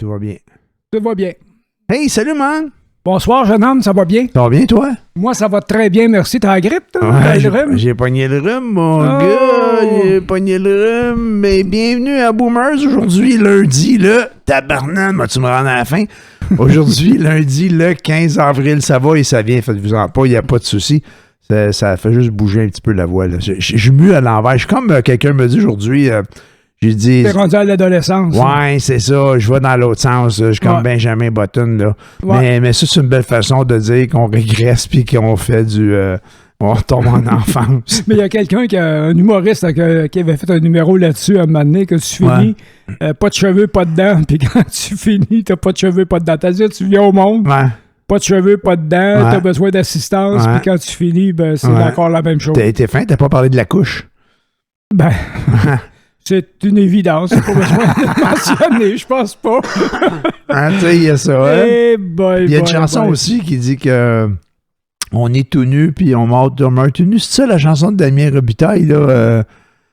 tout va bien. Tout va bien. Hey, salut, man! Bonsoir, jeune homme, ça va bien? Ça va bien, toi? Moi, ça va très bien, merci. T'as la grippe, toi? Ouais, le rhume? j'ai pogné le rhume, mon gars. J'ai pogné le rhume. Mais bienvenue à Boomers. Aujourd'hui, lundi, le tabarnak, tu me rends à la fin. Aujourd'hui, lundi, le 15 avril, ça va et ça vient. Faites-vous-en pas, il n'y a pas de souci. Ça fait juste bouger un petit peu la voix. Je suis mieux à l'envers. Je suis comme quelqu'un me dit aujourd'hui... j'ai dit... T'es rendu à l'adolescence. Ouais, c'est ça. Je vais dans l'autre sens. Je suis comme Benjamin Button, là. Ouais. Mais ça, c'est une belle façon de dire qu'on régresse puis qu'on fait du... on tombe en enfance. Mais il y a quelqu'un, un humoriste, qui avait fait un numéro là-dessus à un moment donné, que tu finis, pas de cheveux, pas de dents, puis quand tu finis, t'as pas de cheveux, pas de dents. C'est-à-dire, tu viens au monde, pas de cheveux, pas de dents, t'as besoin d'assistance, puis quand tu finis, ben, c'est encore la même chose. T'es fin, t'as pas parlé de la couche? Ben... C'est une évidence, c'est pas besoin de mentionner, je pense pas. Tu sais, il y a ça. Hein? Il y a une chanson aussi qui dit que on est tout nu puis on meurt tout nu. C'est ça la chanson de Damien Robitaille, là?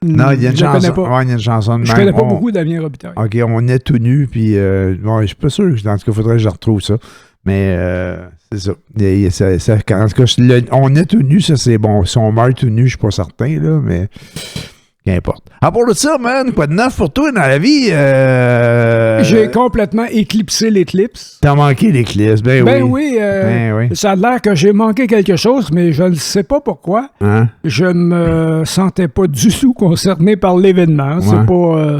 Non, il y a une chanson. Ouais, il y a une chanson de Je connais pas beaucoup Damien Robitaille. OK, on est tout nu puis je suis pas sûr. En tout cas, il faudrait que je retrouve ça. Mais c'est ça. En tout cas, on est tout nu, ça c'est bon. Si on meurt tout nu, je suis pas certain, là, mais. Qu'importe. À part de ça, man, quoi de neuf pour toi dans la vie? J'ai complètement éclipsé l'éclipse. T'as manqué l'éclipse, ben oui. Ça a l'air que j'ai manqué quelque chose, mais je ne sais pas pourquoi. Hein? Je ne me sentais pas du tout concerné par l'événement.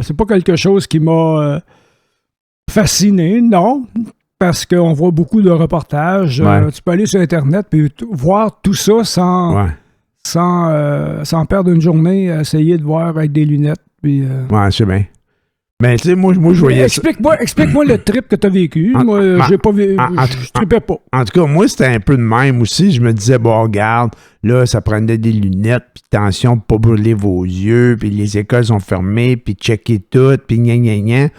C'est pas quelque chose qui m'a fasciné, non. Parce qu'on voit beaucoup de reportages. Tu peux aller sur Internet et voir tout ça sans perdre une journée à essayer de voir avec des lunettes. Puis, ouais, je sais bien. Mais tu sais, moi, je voyais explique-moi le trip que tu as vécu. Moi, j'ai pas vécu. Je tripais pas. En tout cas, moi, c'était un peu de même aussi. Je me disais, bon, regarde, là, ça prenait des lunettes, puis attention, pas brûler vos yeux, puis les écoles sont fermées, puis checker tout, puis gna gna gna.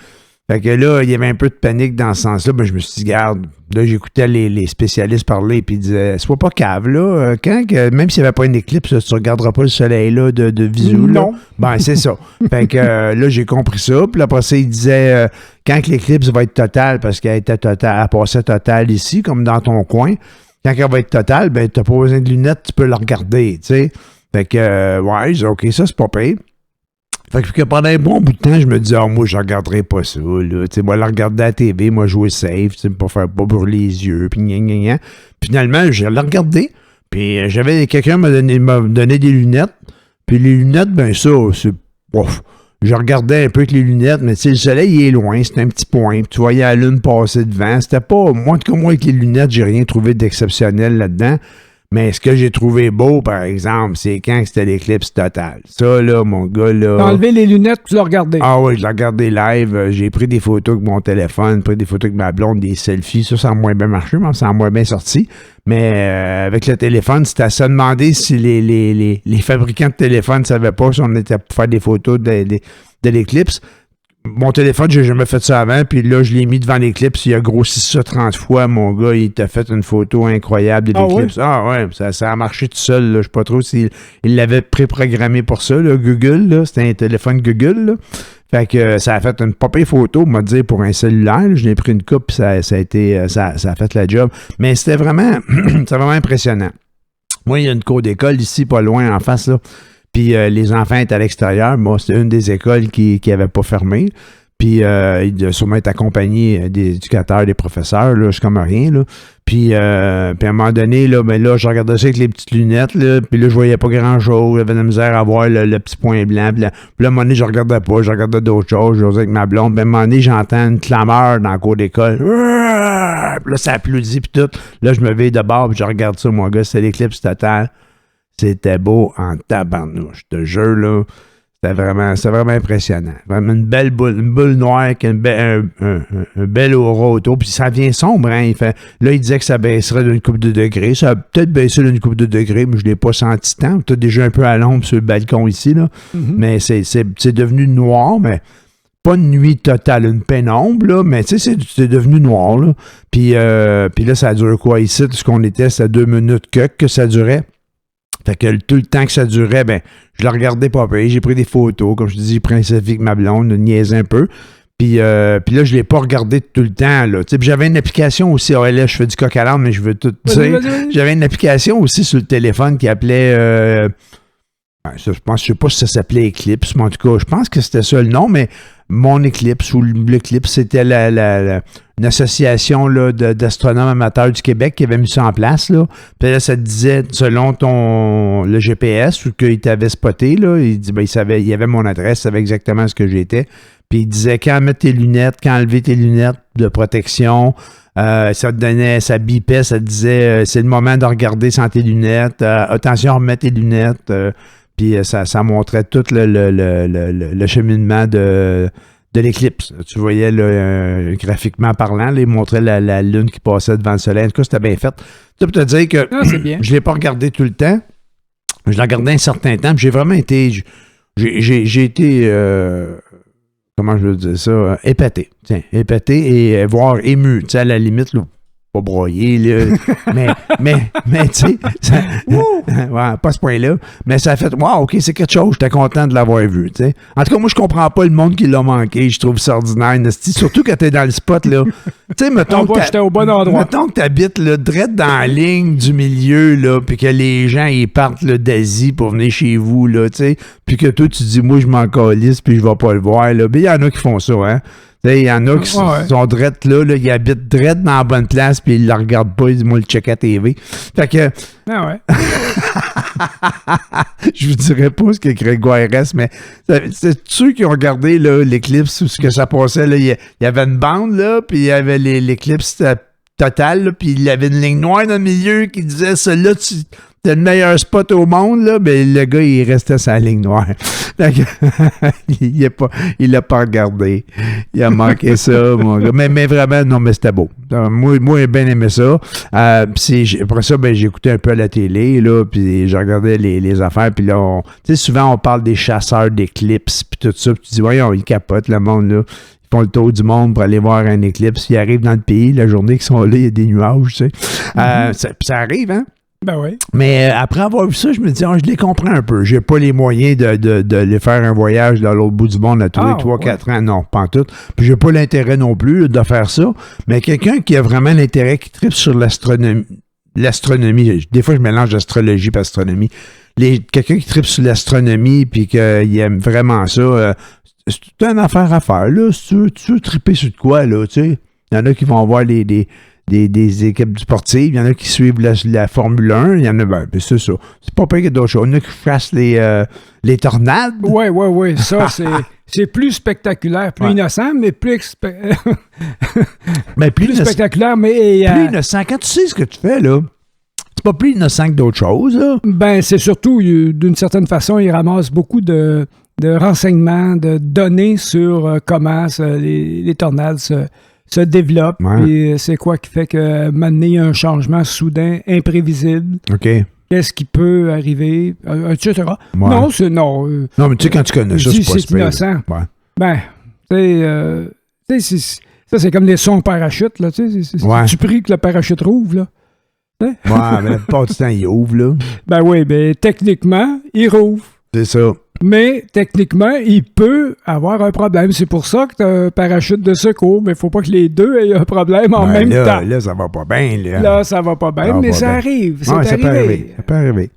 Fait que là, il y avait un peu de panique dans ce sens-là. Ben, je me suis dit, regarde, là, j'écoutais les spécialistes parler, puis ils disaient, sois pas cave, là. Même s'il n'y avait pas une éclipse, tu ne regarderas pas le soleil, là, de visu, là. Non. Ben, c'est ça. Fait que là, j'ai compris ça. Puis après ça, ils disaient, quand l'éclipse va être totale, parce qu'elle était totale, elle passait totale ici, comme dans ton coin, quand elle va être totale, ben, tu n'as pas besoin de lunettes, tu peux la regarder, tu sais. Fait que, ouais, j'ai dit, OK, ça, c'est pas pire. Fait que pendant un bon bout de temps, je me disais, moi, je regarderai pas ça, là. Tu sais, moi, la regarder à la TV, moi, jouer safe, tu sais, pas brûler les yeux, puis gna gna gna. Finalement, je l'ai regardé, puis quelqu'un m'a donné des lunettes, puis les lunettes, ben ça, c'est... Ouf, je regardais un peu avec les lunettes, mais tu sais, le soleil, il est loin, c'est un petit point, puis tu voyais la lune passer devant. C'était pas... Moi, en tout cas, moi, avec les lunettes, j'ai rien trouvé d'exceptionnel là-dedans. Mais ce que j'ai trouvé beau, par exemple, c'est quand c'était l'éclipse totale. Ça, là, mon gars, là... T'as enlevé les lunettes, tu l'as regardé. Ah oui, je l'ai regardé live. J'ai pris des photos avec mon téléphone, pris des photos avec ma blonde, des selfies. Ça a moins bien marché, mais ça a moins bien sorti. Mais avec le téléphone, c'était à se demander si les fabricants de téléphones ne savaient pas si on était pour faire des photos de l'éclipse. Mon téléphone, j'ai jamais fait ça avant, puis là, je l'ai mis devant l'éclipse, il a grossi ça 30 fois, mon gars, il t'a fait une photo incroyable de l'éclipse. Ah ouais, ça a marché tout seul, là. Je sais pas trop s'il l'avait préprogrammé pour ça, là, Google, là, c'était un téléphone Google, là. Fait que ça a fait une popée photo, m'a dit, pour un cellulaire, là. Je l'ai pris une coupe, puis ça a fait la job. Mais c'était vraiment, c'était vraiment impressionnant. Moi, il y a une cour d'école ici, pas loin, en face, là. Puis les enfants étaient à l'extérieur. Moi, c'était une des écoles qui n'avait pas fermé. Puis il doit sûrement être accompagné des éducateurs, des professeurs. Là, je suis comme rien. Là. Puis à un moment donné, là, ben là, je regardais ça avec les petites lunettes. Là, puis là, je voyais pas grand-chose. J'avais de la misère à voir le petit point blanc. Puis là, à un moment donné, je regardais pas. Je regardais d'autres choses. Je jouais avec ma blonde. Puis à un moment donné, j'entends une clameur dans le cours d'école. Puis là, ça applaudit. Puis tout. Là, je me vais de bord. Puis je regarde ça, mon gars. C'est l'éclipse totale. C'était beau en tabarnouche. Je te jure, là, c'était vraiment impressionnant. Vraiment une belle boule, une boule noire avec un bel aura autour. Puis ça vient sombre, hein. Là, il disait que ça baisserait d'une couple de degrés. Ça a peut-être baissé d'une couple de degrés, mais je ne l'ai pas senti tant. Peut-être déjà un peu à l'ombre sur le balcon ici, là. Mm-hmm. Mais c'est devenu noir, mais pas une nuit totale, une pénombre, là, mais tu sais, c'est devenu noir, là. Puis là, ça dure quoi ici? Tout ce qu'on était, c'était 2 minutes que ça durait. Fait que tout le temps que ça durait, ben, je le regardais pas pire. J'ai pris des photos, comme je te dis, j'ai pris un selfie avec ma blonde, niaisé un peu. Puis là, je l'ai pas regardé tout le temps. Là. Puis j'avais une application aussi. Là, je fais du coq à l'âne, mais je veux tout dire. J'avais une application aussi sur le téléphone qui appelait... je sais pas si ça s'appelait Eclipse, mais en tout cas, je pense que c'était ça le nom, mais Mon Eclipse ou l'Eclipse, c'était une association là, d'astronomes amateurs du Québec qui avait mis ça en place. Là. Puis là, ça te disait, selon le GPS, ou qu'il t'avait spoté, là, il dit, il y avait mon adresse, il savait exactement ce que j'étais. Puis il disait quand mettre tes lunettes, quand enlever tes lunettes de protection. Ça te donnait, ça bipait, ça te disait c'est le moment de regarder sans tes lunettes. Attention, remets tes lunettes. Puis ça montrait tout le cheminement de l'éclipse. Tu voyais graphiquement parlant, là, il montrait la lune qui passait devant le soleil. En tout cas, c'était bien fait. Ça pour te dire que je ne l'ai pas regardé tout le temps. Je l'ai regardé un certain temps. J'ai vraiment été... J'ai été... comment je veux dire ça? Épaté. Tiens, épaté et voire ému. Tu sais, à la limite, là, pas broyé, là. mais tu sais, ouais, pas à ce point-là. Mais ça a fait, wow, OK, c'est quelque chose. J'étais content de l'avoir vu, tu sais. En tout cas, moi, je comprends pas le monde qui l'a manqué. Je trouve ça ordinaire. Surtout quand t'es dans le spot, là. Tu sais, mettons que j'étais au bon endroit. Mettons que t'habites, là, direct dans la ligne du milieu, là, puis que les gens, ils partent, là, d'Asie pour venir chez vous, là, tu sais. Puis que toi, tu dis, moi, je m'en calisse, puis je vais pas le voir, là. Ben, il y en a qui font ça, hein. Il y en a qui sont drettes là, ils habitent drettes dans la bonne place, puis ils ne la regardent pas, ils disent, moi, le check à TV. Fait que. Ah ouais. Je vous dirais pas ce que Grégoire reste, mais c'est ceux qui ont regardé là, l'éclipse, ce que ça passait, là, il y avait une bande, là, puis il y avait l'éclipse totale, puis il y avait une ligne noire dans le milieu qui disait, celui-là, t'es le meilleur spot au monde, là, ben le gars, il restait sur la ligne noire. Il l'a pas regardé. Il a manqué ça, mon gars. Mais vraiment, non, mais c'était beau. Moi, j'ai bien aimé ça. Après ça, ben, j'ai écouté un peu à la télé, là, puis j'ai regardé les affaires, puis là, tu sais, souvent, on parle des chasseurs d'éclipses, puis tout ça, puis tu dis, voyons, ils capotent, le monde, là. Ils font le tour du monde pour aller voir un éclipse. Ils arrivent dans le pays, la journée qu'ils sont là, il y a des nuages, tu sais. Ça arrive, hein? Ben oui. Mais après avoir vu ça, je me dis, je les comprends un peu. J'ai pas les moyens de les faire un voyage dans l'autre bout du monde à tous les 3-4 ans. Non, pas en tout. Puis j'ai pas l'intérêt non plus de faire ça. Mais quelqu'un qui a vraiment l'intérêt, qui tripe sur l'astronomie. Des fois, je mélange astrologie et astronomie. Quelqu'un qui tripe sur l'astronomie puis qu'il aime vraiment ça, c'est une affaire à faire. Là. Si tu veux triper sur de quoi, là, tu sais. Il y en a qui vont voir des équipes sportives, il y en a qui suivent la Formule 1, il y en a, ben c'est ça. C'est pas pire que d'autres choses. Il y en a qui chassent les tornades. Oui. Ça, c'est plus spectaculaire, plus innocent, mais plus spectaculaire, mais... plus innocent. Quand tu sais ce que tu fais, là, c'est pas plus innocent que d'autres choses, là. Ben, c'est surtout, d'une certaine façon, ils ramassent beaucoup de renseignements, de données sur comment les tornades se développe, et c'est quoi qui fait que maintenant il y a un changement soudain, imprévisible. OK. Qu'est-ce qui peut arriver, etc. Ouais. Non, c'est non. Non, mais tu sais, quand tu connais ça, c'est innocent. Ouais. Ben, tu sais, ça, c'est comme des sons parachute, là, tu sais. Tu pries que le parachute rouvre, là. Ouais, mais pas du temps, il ouvre, là. Ben oui, ben techniquement, il rouvre. C'est ça. Mais techniquement, il peut avoir un problème. C'est pour ça que tu as un parachute de secours, mais il ne faut pas que les deux aient un problème en même temps. Là, ça va pas bien. Là, ça va pas bien, mais ça arrive. Ça peut arriver.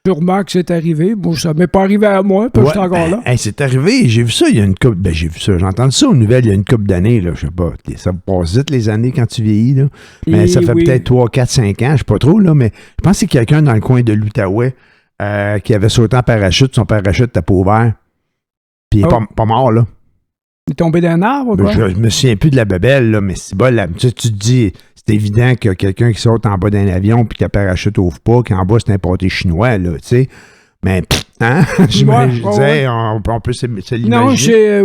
Sûrement que c'est arrivé. Bon, ça m'est pas arrivé à moi, puis je suis encore là. C'est arrivé. J'ai vu ça il y a une couple... Ben, j'ai vu ça. J'ai entendu ça aux nouvelles il y a une couple d'années. Là. Je sais pas. Ça passe vite les années quand tu vieillis. Là. Mais ça fait peut-être 3, 4, 5 ans. Je sais pas trop, là, mais je pense que c'est quelqu'un dans le coin de l'Outaouais qui avait sauté en parachute, son parachute était pas ouvert. Puis il est pas mort, là. Il est tombé d'un arbre, quoi? Je me souviens plus de la bebelle, là, mais c'est bon, tu te dis, c'est évident que quelqu'un qui saute en bas d'un avion puis que le parachute ouvre pas, qu'en bas, c'est un pâté chinois, là, tu sais. Mais, hein? On peut se l'imaginer. Non,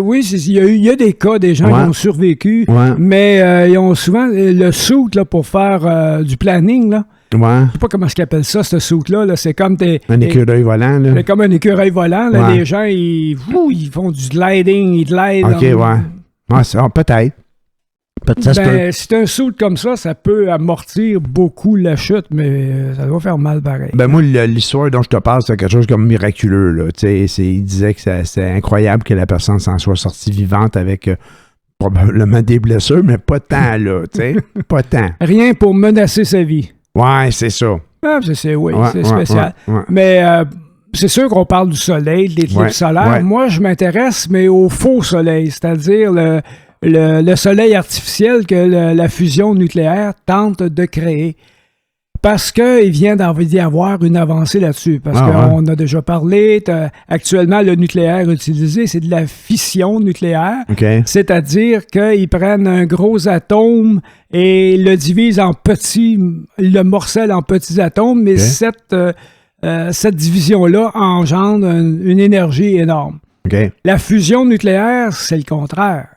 oui, il y a des cas, des gens qui ont survécu, mais ils ont souvent le suit là, pour faire du planning, là. Ouais. Je sais pas comment ils appellent ça, ce suit-là. Là. C'est comme un écureuil volant. Là. C'est comme un écureuil volant. Là. Les gens, ils font du gliding, ils glident. OK, peut-être. C'est un suit comme ça peut amortir beaucoup la chute, mais ça doit faire mal pareil. Ben moi, l'histoire dont je te parle, c'est quelque chose comme miraculeux. Là. Il disait que c'est incroyable que la personne s'en soit sortie vivante avec probablement des blessures, mais pas tant, là, tu sais. Pas tant. Rien pour menacer sa vie. Ouais, c'est ça. Ah, c'est spécial. Ouais. Mais c'est sûr qu'on parle du soleil, de l'éclipse solaire. Ouais. Moi, je m'intéresse, mais au faux soleil, c'est-à-dire le soleil artificiel que la fusion nucléaire tente de créer. Parce qu'il vient d'y avoir une avancée là-dessus. Parce qu'on a déjà parlé, actuellement, le nucléaire utilisé, c'est de la fission nucléaire. Okay. C'est-à-dire qu'ils prennent un gros atome et le divisent en petits, le morcellent en petits atomes, mais cette division-là engendre une énergie énorme. Okay. La fusion nucléaire, c'est le contraire.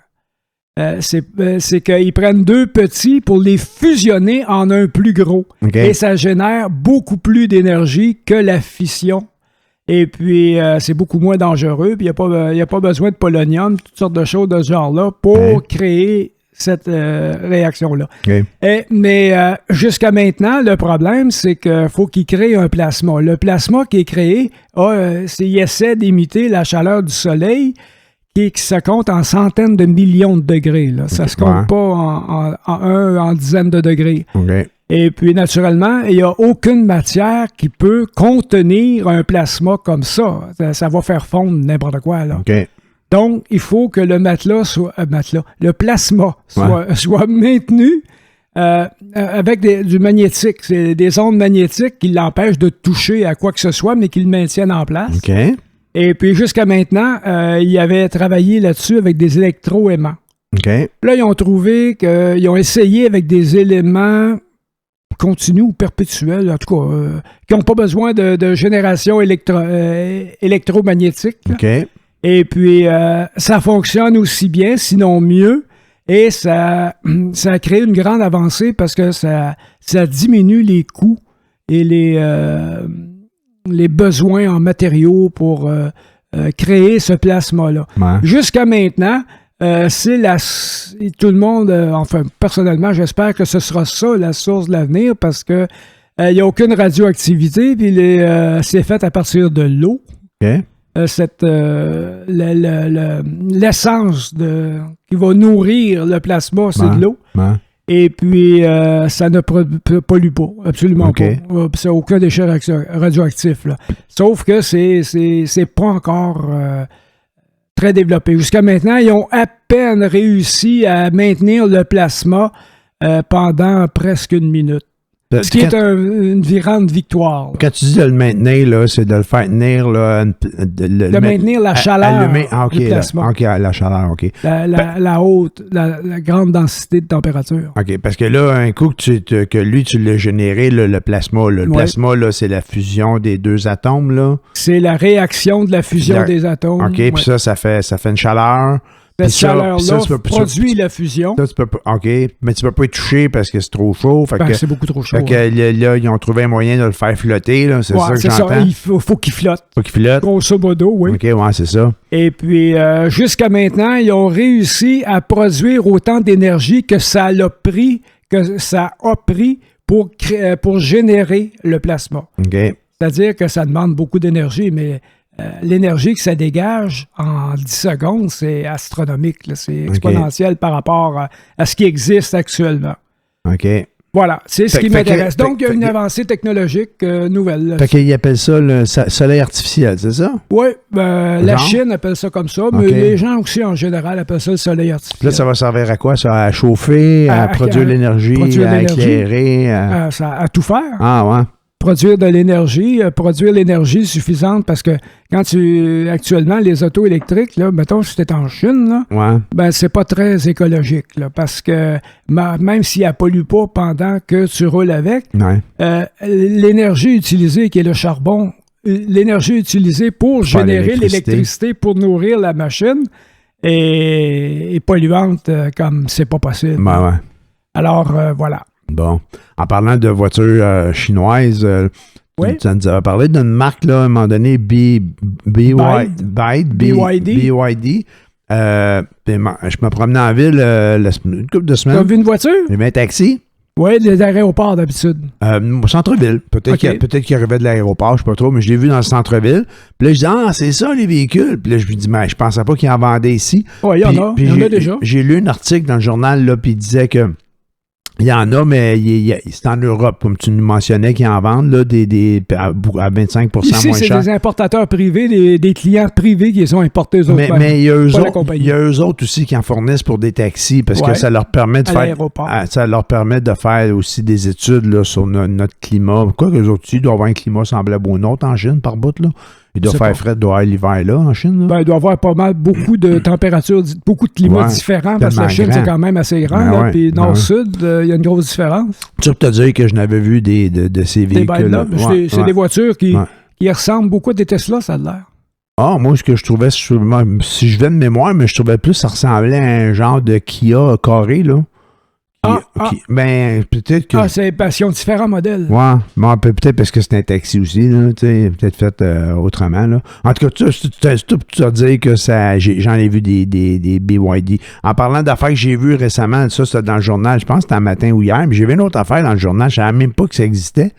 C'est qu'ils prennent deux petits pour les fusionner en un plus gros. Okay. Et ça génère beaucoup plus d'énergie que la fission. Et puis, c'est beaucoup moins dangereux. Puis, il n'y a pas besoin de polonium, toutes sortes de choses de ce genre-là pour créer cette réaction-là. Okay. Mais jusqu'à maintenant, le problème, c'est qu'il faut qu'il crée un plasma. Le plasma qui est créé, il essaie d'imiter la chaleur du soleil qui se compte en centaines de millions de degrés. Là. Ça se compte pas en dizaines de degrés. Okay. Et puis, naturellement, il n'y a aucune matière qui peut contenir un plasma comme ça. Ça va faire fondre n'importe quoi. Là. Okay. Donc, il faut que le le plasma soit maintenu avec du magnétique. C'est des ondes magnétiques qui l'empêchent de toucher à quoi que ce soit, mais qui le maintiennent en place. Okay. Et puis, jusqu'à maintenant, ils avaient travaillé là-dessus avec des électroaimants. Okay. Là, ils ont trouvé qu'ils ont essayé avec des éléments continus ou perpétuels, en tout cas, qui n'ont pas besoin de génération électromagnétique. Okay. Et puis, ça fonctionne aussi bien, sinon mieux. Et ça a créé une grande avancée parce que ça diminue les coûts et les besoins en matériaux pour créer ce plasma-là. Ouais. Jusqu'à maintenant, tout le monde, enfin, personnellement, j'espère que ce sera ça la source de l'avenir parce que il n'y a aucune radioactivité, puis c'est fait à partir de l'eau. Okay. L'essence qui va nourrir le plasma, c'est de l'eau. Ouais. Et puis, ça ne pollue pas, absolument pas. Ça n'a aucun déchet radioactif. Là. Sauf que c'est pas encore très développé. Jusqu'à maintenant, ils ont à peine réussi à maintenir le plasma pendant presque une minute. Ce qui est une grande victoire. Là. Quand tu dis de le maintenir, là, c'est de le faire tenir. Là, de maintenir la chaleur du plasma. OK, la chaleur, OK. La grande densité de température. OK, parce que là, un coup que lui, tu l'as généré, le plasma. Là, le plasma, là, c'est la fusion des deux atomes. Là. C'est la réaction de la fusion des atomes. OK, puis ça fait une chaleur. Cette chaleur-là produit la fusion. Ça, OK, mais tu peux pas y toucher parce que c'est trop chaud. C'est beaucoup trop chaud. Fait que là, ils ont trouvé un moyen de le faire flotter. Là, c'est ça que j'entends. Il faut qu'il flotte. Faut qu'il flotte. Grosso modo, oui. OK, ouais, c'est ça. Et puis, jusqu'à maintenant, ils ont réussi à produire autant d'énergie que ça a pris pour générer le plasma. OK. C'est-à-dire que ça demande beaucoup d'énergie, mais l'énergie que ça dégage en 10 secondes, c'est astronomique. Là. C'est exponentiel par rapport à ce qui existe actuellement. OK. Voilà, c'est ce qui m'intéresse. Donc, il y a une avancée technologique nouvelle. Fait qu'ils appellent ça le soleil artificiel, c'est ça? Oui, la Chine appelle ça comme ça, mais les gens aussi, en général, appellent ça le soleil artificiel. Là, ça va servir à quoi? Ça, à chauffer, à produire l'énergie, à éclairer? À tout faire. Ah, ouais. Produire l'énergie suffisante parce que actuellement, les autos électriques, là, mettons, si t'es en Chine, là, ben, c'est pas très écologique, là, parce que même si elle pollue pas pendant que tu roules avec, l'énergie utilisée, qui est le charbon, l'énergie utilisée pour générer l'électricité pour nourrir la machine est polluante comme c'est pas possible. Ouais. Alors, voilà. Bon. En parlant de voitures chinoises, tu nous avais parlé d'une marque, là, à un moment donné, BYD. Je me promenais en ville une couple de semaines. Tu as vu une voiture? J'ai mis un taxi. Oui, des aéroports d'habitude. Au centre-ville. Peut-être qu'il arrivait de l'aéroport, je ne sais pas trop, mais je l'ai vu dans le centre-ville. Puis là, je dis, c'est ça les véhicules. Puis là, je lui dis, mais je pensais pas qu'ils en vendaient ici. Oui, il y en a déjà. J'ai lu un article dans le journal, là, puis il disait que il y en a, mais c'est en Europe, comme tu nous mentionnais, qui en vendent là, à 25 ici, moins cher. C'est des importateurs privés, des clients privés qui les ont importés eux autres. Mais il y a eux autres aussi qui en fournissent pour des taxis parce que ça leur permet de faire aussi des études là, sur notre climat. Quoi que les autres aussi doivent avoir un climat semblable au nôtre en Chine par bout, là. Il doit faire frais, doit avoir l'hiver là en Chine. Là. Ben, il doit y avoir pas mal, beaucoup de températures, beaucoup de climats différents parce que la Chine, c'est quand même assez grand. Puis nord-sud, il y a une grosse différence. Tu peux te dire que je n'avais vu de ces véhicules-là. C'est des voitures qui ressemblent beaucoup à des Tesla, ça a l'air. Ah, moi, ce que je trouvais, si je vais de mémoire, mais je trouvais plus ça ressemblait à un genre de Kia carré, là. Ben, peut-être que. C'est ils ont différents modèles. Ouais, bon, peut-être parce que c'est un taxi aussi, là, tu sais, peut-être fait autrement, là. En tout cas, c'est tout pour te dire que j'en ai vu des BYD. En parlant d'affaires que j'ai vues récemment, ça, c'était dans le journal, je pense que c'était un matin ou hier, mais j'ai vu une autre affaire dans le journal, je ne savais même pas que ça existait.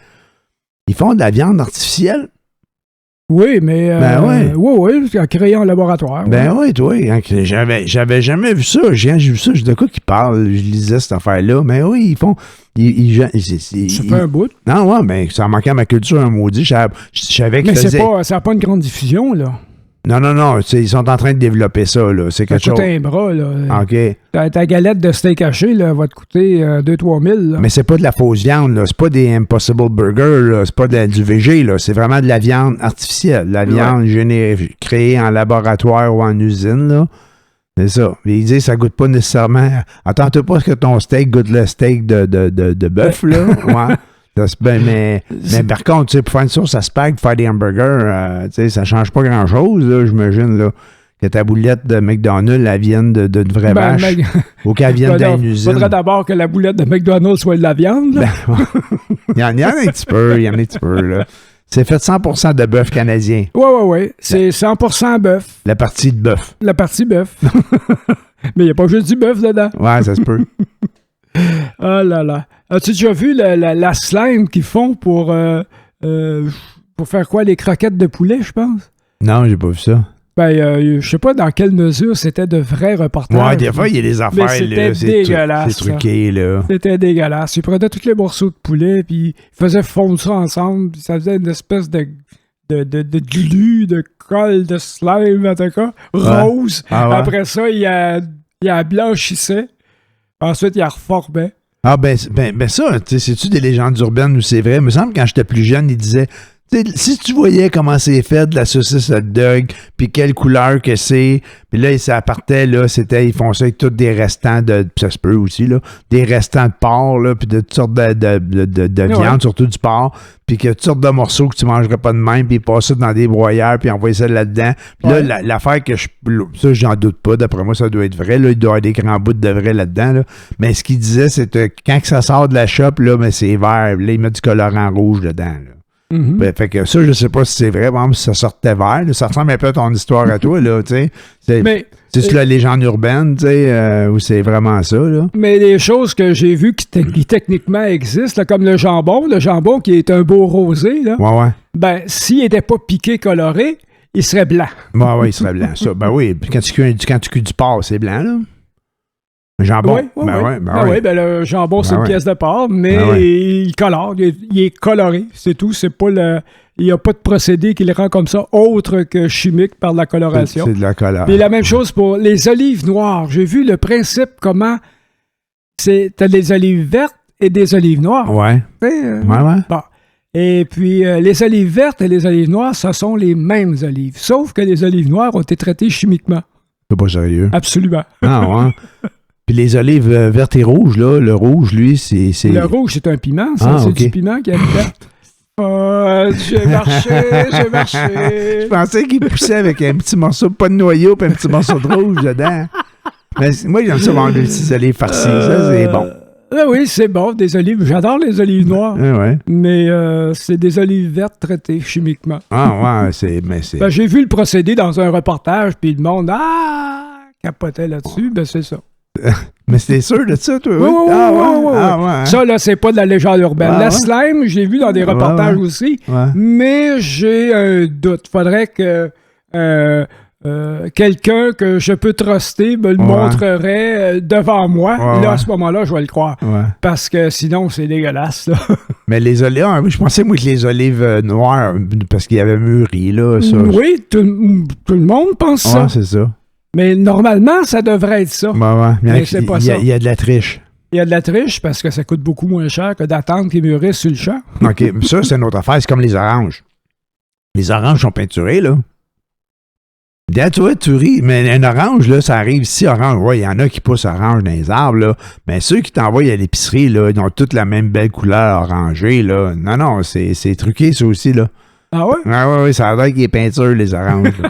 Ils font de la viande artificielle. Oui, mais oui, créé en laboratoire. Ben oui, toi, j'avais jamais vu ça. J'ai vu ça, de quoi qu'ils parlent? Je lisais cette affaire-là. Mais oui, ils font. Ça fait un bout. Non, ouais, mais ça manquait à ma culture, un maudit. Je savais qu'ils faisaient. Mais ça n'a pas une grande diffusion, là. Non, ils sont en train de développer ça, là. C'est quelque chose. Ça coûte un bras, là. OK. Ta galette de steak haché, là, va te coûter 2-3 000, là. Mais c'est pas de la fausse viande, là. C'est pas des Impossible Burgers, là. C'est pas du VG, là. C'est vraiment de la viande artificielle. La viande créée en laboratoire ou en usine, là. C'est ça. Ils disent que ça goûte pas nécessairement. Attends-toi pas que ton steak goûte le steak de bœuf, là. Ouais. Mais par contre, tu sais, pour faire une sauce à spag, pour faire des hamburgers, tu sais, ça change pas grand-chose, là, j'imagine, là. Que ta boulette de McDonald's, elle vienne d'une vraie vache. Ou qu'elle vienne d'une usine. Il faudrait d'abord que la boulette de McDonald's soit de la viande, là. Il y en a un petit peu, là. C'est fait 100% de bœuf canadien. Oui. C'est 100% bœuf. La partie de bœuf. La partie bœuf. Mais il n'y a pas juste du bœuf dedans. Ouais, ça se peut. Oh là là. As-tu déjà vu la slime qu'ils font pour faire quoi? Les croquettes de poulet, je pense? Non, j'ai pas vu ça. Ben, je sais pas dans quelle mesure c'était de vrais reportages. Ouais, des fois, il y a des affaires, là. C'était dégueulasse. C'est truqué, là. C'était dégueulasse. Ils prenaient tous les morceaux de poulet, puis ils faisaient fondre ça ensemble, puis ça faisait une espèce de glu, de colle, de slime, en tout cas, rose. Ah ouais. Après ça, il a blanchissait. Ensuite, il a reformait. Ah, ben ça, c'est-tu des légendes urbaines ou c'est vrai? Il me semble que quand j'étais plus jeune, il disait, si tu voyais comment c'est fait de la saucisse hot dog, puis quelle couleur que c'est, puis là, ça partait, là, ils font ça avec tous des restants ça se peut aussi, là, des restants de porc, là, puis de toutes sortes de viande, surtout du porc, puis que toutes sortes de morceaux que tu mangerais pas de même, puis ils passent ça dans des broyeurs, puis envoient ça là-dedans. Puis là, l'affaire que ça, j'en doute pas, d'après moi, ça doit être vrai, là, il doit y avoir des grands bouts de vrai là-dedans, là. Mais ce qu'il disait, c'est que quand ça sort de la shop, là, mais c'est vert, là, il met du colorant rouge dedans, là. Mm-hmm. Ben, fait que ça, je sais pas si c'est vrai, bon, si ça sortait vert, là, ça ressemble un peu à ton histoire à toi, là, tu sais. C'est la légende urbaine, tu sais, où c'est vraiment ça, là. Mais les choses que j'ai vues qui techniquement existent, là, comme le jambon qui est un beau rosé, là. Ouais. Ben, s'il n'était pas piqué coloré, il serait blanc. Ouais, il serait blanc, ça. Ben oui, puis quand tu cuis du porc, c'est blanc, là. Le jambon. Oui, le jambon, c'est une pièce de porc, mais il colore. Il est coloré, c'est tout. C'est pas il n'y a pas de procédé qui le rend comme ça, autre que chimique par la coloration. C'est de la couleur. Puis la même chose pour les olives noires. J'ai vu le principe, comment t'as des olives vertes et des olives noires. Ouais. Bon. Et puis, les olives vertes et les olives noires, ce sont les mêmes olives. Sauf que les olives noires ont été traitées chimiquement. C'est pas sérieux. Absolument. Ah, ouais. Puis les olives vertes et rouges, là, le rouge, lui, c'est... Le rouge, c'est un piment, ça. C'est du piment qui a une verte. J'ai marché. Je pensais qu'il poussait avec un petit morceau, pas de noyau, puis un petit morceau de rouge dedans. Mais moi, j'aime ça manger des petits olives farcies. Ça, c'est bon. Oui, c'est bon, des olives. J'adore les olives noires. Ouais. Mais c'est des olives vertes traitées chimiquement. Ah, ouais, Ben, j'ai vu le procédé dans un reportage, puis le monde, capotait là-dessus. Ben, c'est ça. Mais c'est sûr de ça, toi? Oui. Ouais. Ça, là, c'est pas de la légende urbaine. La slime, j'ai vu dans des reportages aussi, mais j'ai un doute. Faudrait que quelqu'un que je peux truster me le montrerait devant moi. Là, à ce moment-là, je vais le croire. Parce que sinon, c'est dégueulasse, là. Mais les olives, je pensais, moi, que les olives noires, parce qu'il y avait mûri, là, ça. Oui, tout le monde pense ça. C'est ça. Mais normalement, ça devrait être ça. Mais c'est pas ça. Il y a de la triche. Il y a de la triche parce que ça coûte beaucoup moins cher que d'attendre qu'ils mûrissent sur le champ. OK, ça, c'est une autre affaire. C'est comme les oranges. Les oranges sont peinturées, là. Toi, tu ris, mais un orange, là, ça arrive ici, orange. Oui, il y en a qui poussent orange dans les arbres, là. Mais ceux qui t'envoient à l'épicerie, là, ils ont toutes la même belle couleur orangée, là. Non, c'est truqué, ça aussi, là. Ah ouais? Oui, ça a l'air qu'il y ait peinture, les oranges, là.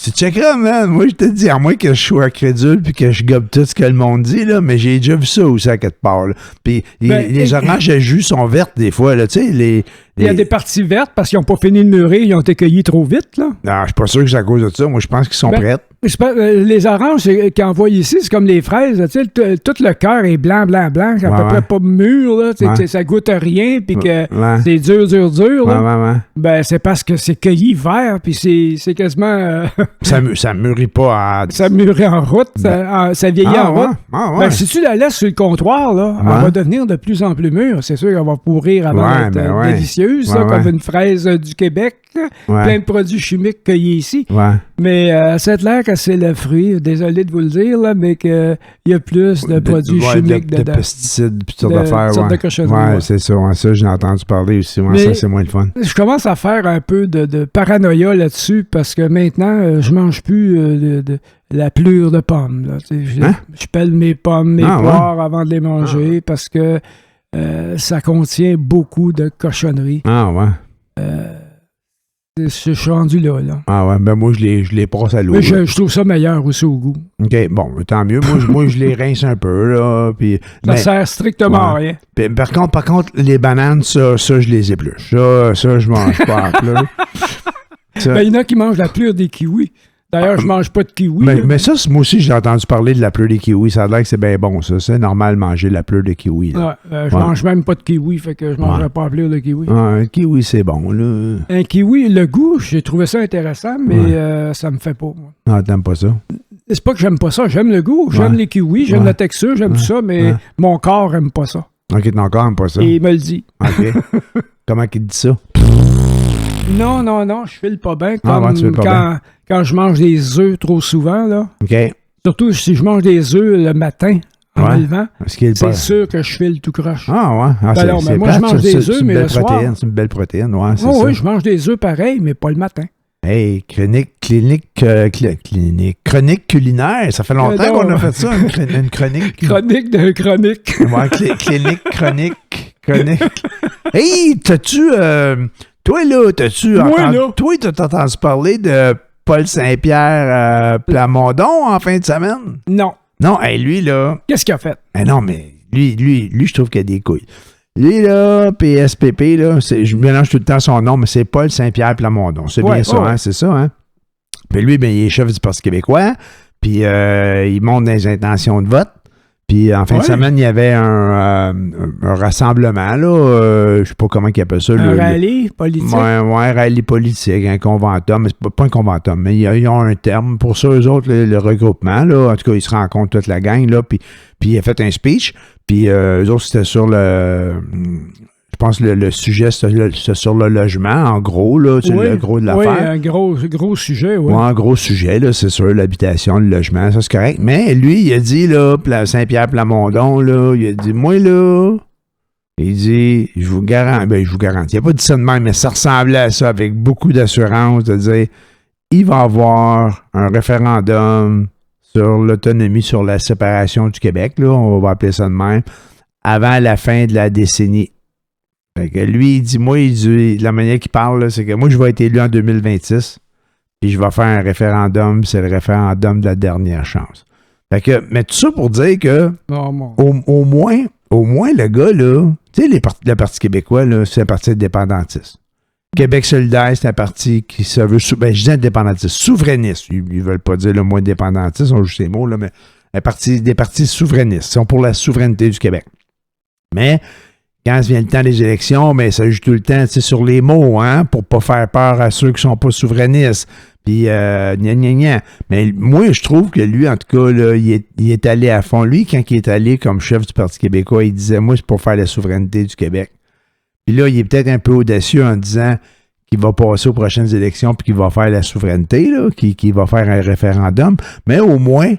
Tu checkeras, man. Moi, je te dis, à moins que je sois crédule puis que je gobe tout ce que le monde dit, là, mais j'ai déjà vu ça aussi à quelque part, là. Puis les oranges à jus sont vertes des fois, là, tu sais, il y a des parties vertes parce qu'ils n'ont pas fini de mûrir, ils ont été cueillis trop vite, là. Non, je suis pas sûr que c'est à cause de ça. Moi, je pense qu'ils sont prêts. Les oranges qu'ils envoient ici, c'est comme les fraises. Tu sais, tout le cœur est blanc, à peu près pas mûr. Là, ça goûte à rien, puis que c'est dur. Là. Ben, c'est parce que c'est cueilli vert, puis c'est quasiment... ça mûrit pas Ça mûrit en route, ça vieillit en route. Ben, si tu la laisses sur le comptoir, là, elle va devenir de plus en plus mûre. C'est sûr qu'elle va pourrir avant d'être délicieuse, comme une fraise du Québec. Plein de produits chimiques cueillis ici. Mais ça a l'air que c'est le fruit, désolé de vous le dire, là, mais qu'il y a plus de produits chimiques dedans. De pesticides, puis toutes sortes d'affaires. De cochonneries. C'est ça. Ça, j'ai entendu parler aussi. Ça, c'est moins le fun. Je commence à faire un peu de paranoïa là-dessus parce que maintenant, je mange plus de la pelure de pommes. Là. Je pèle mes pommes, mes poires avant de les manger parce que ça contient beaucoup de cochonneries. Je suis rendu là. Ben moi, je les passe à l'eau. Mais je trouve ça meilleur aussi au goût. OK, bon, tant mieux. Moi, je les rince un peu, là. Puis, ça sert strictement à rien. Puis, par contre, les bananes, ça, je les épluche. Ça, je mange pas à pleurer. Il y en a qui mangent la pelure des kiwis. D'ailleurs, je mange pas de kiwi. Mais ça, moi aussi, j'ai entendu parler de la pleure des kiwis. Ça a l'air que c'est bien bon, ça. C'est normal de manger la pleure de kiwi. Je mange même pas de kiwi, fait que je mangerai pas la pleure de kiwi. Un kiwi, c'est bon, là. Un kiwi, le goût, j'ai trouvé ça intéressant, mais ça me fait pas, moi. Non, t'aimes pas ça? C'est pas que j'aime pas ça. J'aime le goût, j'aime les kiwis, j'aime la texture, j'aime tout ça, mais mon corps aime pas ça. OK, ton corps aime pas ça. Et il me le dit. OK. Comment il dit ça? Non, je file pas bien quand je mange des œufs trop souvent, là. OK. Surtout si je mange des œufs le matin en me levant, c'est sûr que je file tout croche. Moi, je mange des œufs, mais le soir... C'est une belle protéine, ça. Oui, je mange des œufs pareil, mais pas le matin. Hey, chronique culinaire. Ça fait longtemps qu'on a fait ça, une chronique. Chronique de chronique. Clinique, chronique. Hey, t'as-tu... toi, là, t'as-tu entendu parler de Paul Saint-Pierre Plamondon en fin de semaine? Non. Non, lui, là... Qu'est-ce qu'il a fait? Non, mais lui, je trouve qu'il a des couilles. Lui, là, PSPP, là, je mélange tout le temps son nom, mais c'est Paul Saint-Pierre Plamondon. C'est bien ça, hein? C'est ça, hein? Puis lui, ben, il est chef du Parti québécois, puis il monte dans les intentions de vote. Puis en fin de semaine, il y avait un rassemblement, là, je sais pas comment ils appellent ça. Un rallye politique? Un rallye politique, un conventum, mais c'est pas un conventum, mais ils ont un terme pour ça, eux autres, le regroupement, là. En tout cas, ils se rencontrent toute la gang, là, puis il a fait un speech, puis eux autres, c'était sur je pense que le sujet, c'est sur le logement, en gros, là, c'est le gros de l'affaire. Oui, un gros sujet, oui. Oui, un gros sujet, là, c'est sûr, l'habitation, le logement, ça, c'est correct. Mais lui, il a dit, là, Saint-Pierre Plamondon, là, il a dit, moi, là, il dit, je vous garantis, il n'a pas dit ça de même, mais ça ressemblait à ça, avec beaucoup d'assurance, de dire, il va y avoir un référendum sur l'autonomie, sur la séparation du Québec, là, on va appeler ça de même, avant la fin de la décennie. Fait que lui, il dit, la manière qu'il parle, là, c'est que moi, je vais être élu en 2026, puis je vais faire un référendum, c'est le référendum de la dernière chance. Fait que, mais tout ça pour dire que, au moins, le gars, là, tu sais, le Parti québécois, là, c'est un parti indépendantiste. Québec solidaire, c'est un parti qui se veut, je dis indépendantiste, souverainiste. Ils ne veulent pas dire le mot indépendantiste, on joue ces mots, là, mais des partis souverainistes. Ils sont pour la souveraineté du Québec. Mais quand vient le temps des élections, mais ça joue tout le temps sur les mots, hein, pour pas faire peur à ceux qui sont pas souverainistes. Puis, gna gna gna. Mais moi, je trouve que lui, en tout cas, là, il est allé à fond. Lui, quand il est allé comme chef du Parti québécois, il disait, moi, c'est pour faire la souveraineté du Québec. Puis là, il est peut-être un peu audacieux en disant qu'il va passer aux prochaines élections puis qu'il va faire la souveraineté, là, qu'il va faire un référendum. Mais au moins,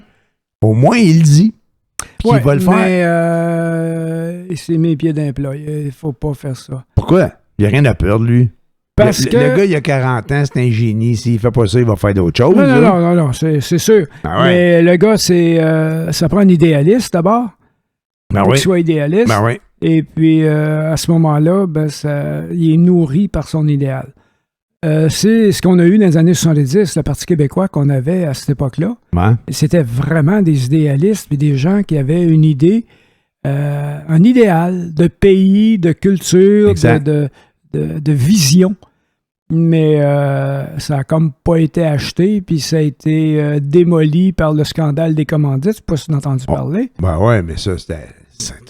il dit qu'il va le faire. Il s'est mis les pieds d'un plat. Il faut pas faire ça. Pourquoi? Il n'y a rien à perdre, lui. Parce que... Le gars, il a 40 ans, c'est un génie. S'il fait pas ça, il va faire d'autres choses. Non, c'est sûr. Ah ouais. Mais le gars, ça prend un idéaliste d'abord. Qu'il soit idéaliste. Et puis, à ce moment-là, il est nourri par son idéal. C'est ce qu'on a eu dans les années 70, le Parti québécois qu'on avait à cette époque-là. Ouais. C'était vraiment des idéalistes et des gens qui avaient une idée, un idéal de pays, de culture, de vision. Mais ça n'a comme pas été acheté, puis ça a été démoli par le scandale des commandites. Je ne sais pas si tu as entendu parler. Ben ouais, mais ça, c'était...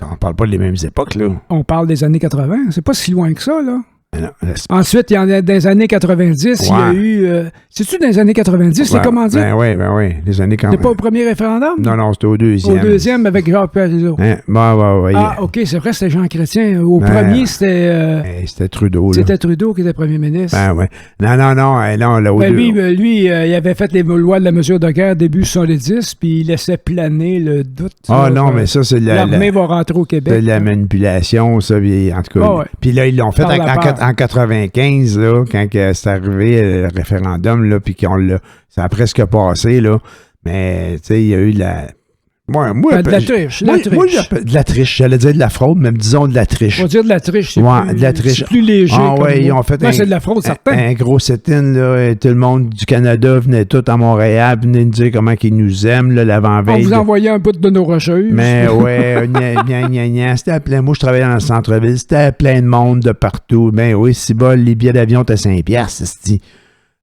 On parle pas des mêmes époques, là. On parle des années 80. C'est pas si loin que ça, là. Non, ensuite, il y en a dans les années 90, il y a eu... c'est-tu dans les années 90, les commandites? Ben oui, les années 90. C'était pas au premier référendum? Non, c'était au deuxième. Au deuxième, avec Jacques Parizeau. OK, c'est vrai, c'était Jean Chrétien. Au premier, c'était... c'était Trudeau, là. C'était Trudeau qui était premier ministre. Non, là, au lui, il avait fait les lois de la mesure de guerre début 70, puis il laissait planer le doute. Non, mais ça, c'est l'armée va rentrer au Québec. C'est de la manipulation, ça, en tout cas. Puis là, ils l'ont fait en 95, là, quand c'est arrivé le référendum, là, puis ça a presque passé, là. Mais, tu sais, il y a eu de la... de la triche. Moi, de la triche. J'allais dire de la fraude, mais disons de la triche. On va dire de la triche. C'est plus léger. Ils ont fait c'est de la fraude, certain. Un gros sit-in, là. Et tout le monde du Canada venait tout à Montréal, venait nous dire comment ils nous aiment, là, l'avant-veille. On vous envoyait un bout de nos rocheuses. Mais gna. C'était plein. Moi, je travaillais dans le centre-ville. C'était plein de monde de partout. Ben oui, c'est bon, les billets d'avion étaient 5$, c'est-tu.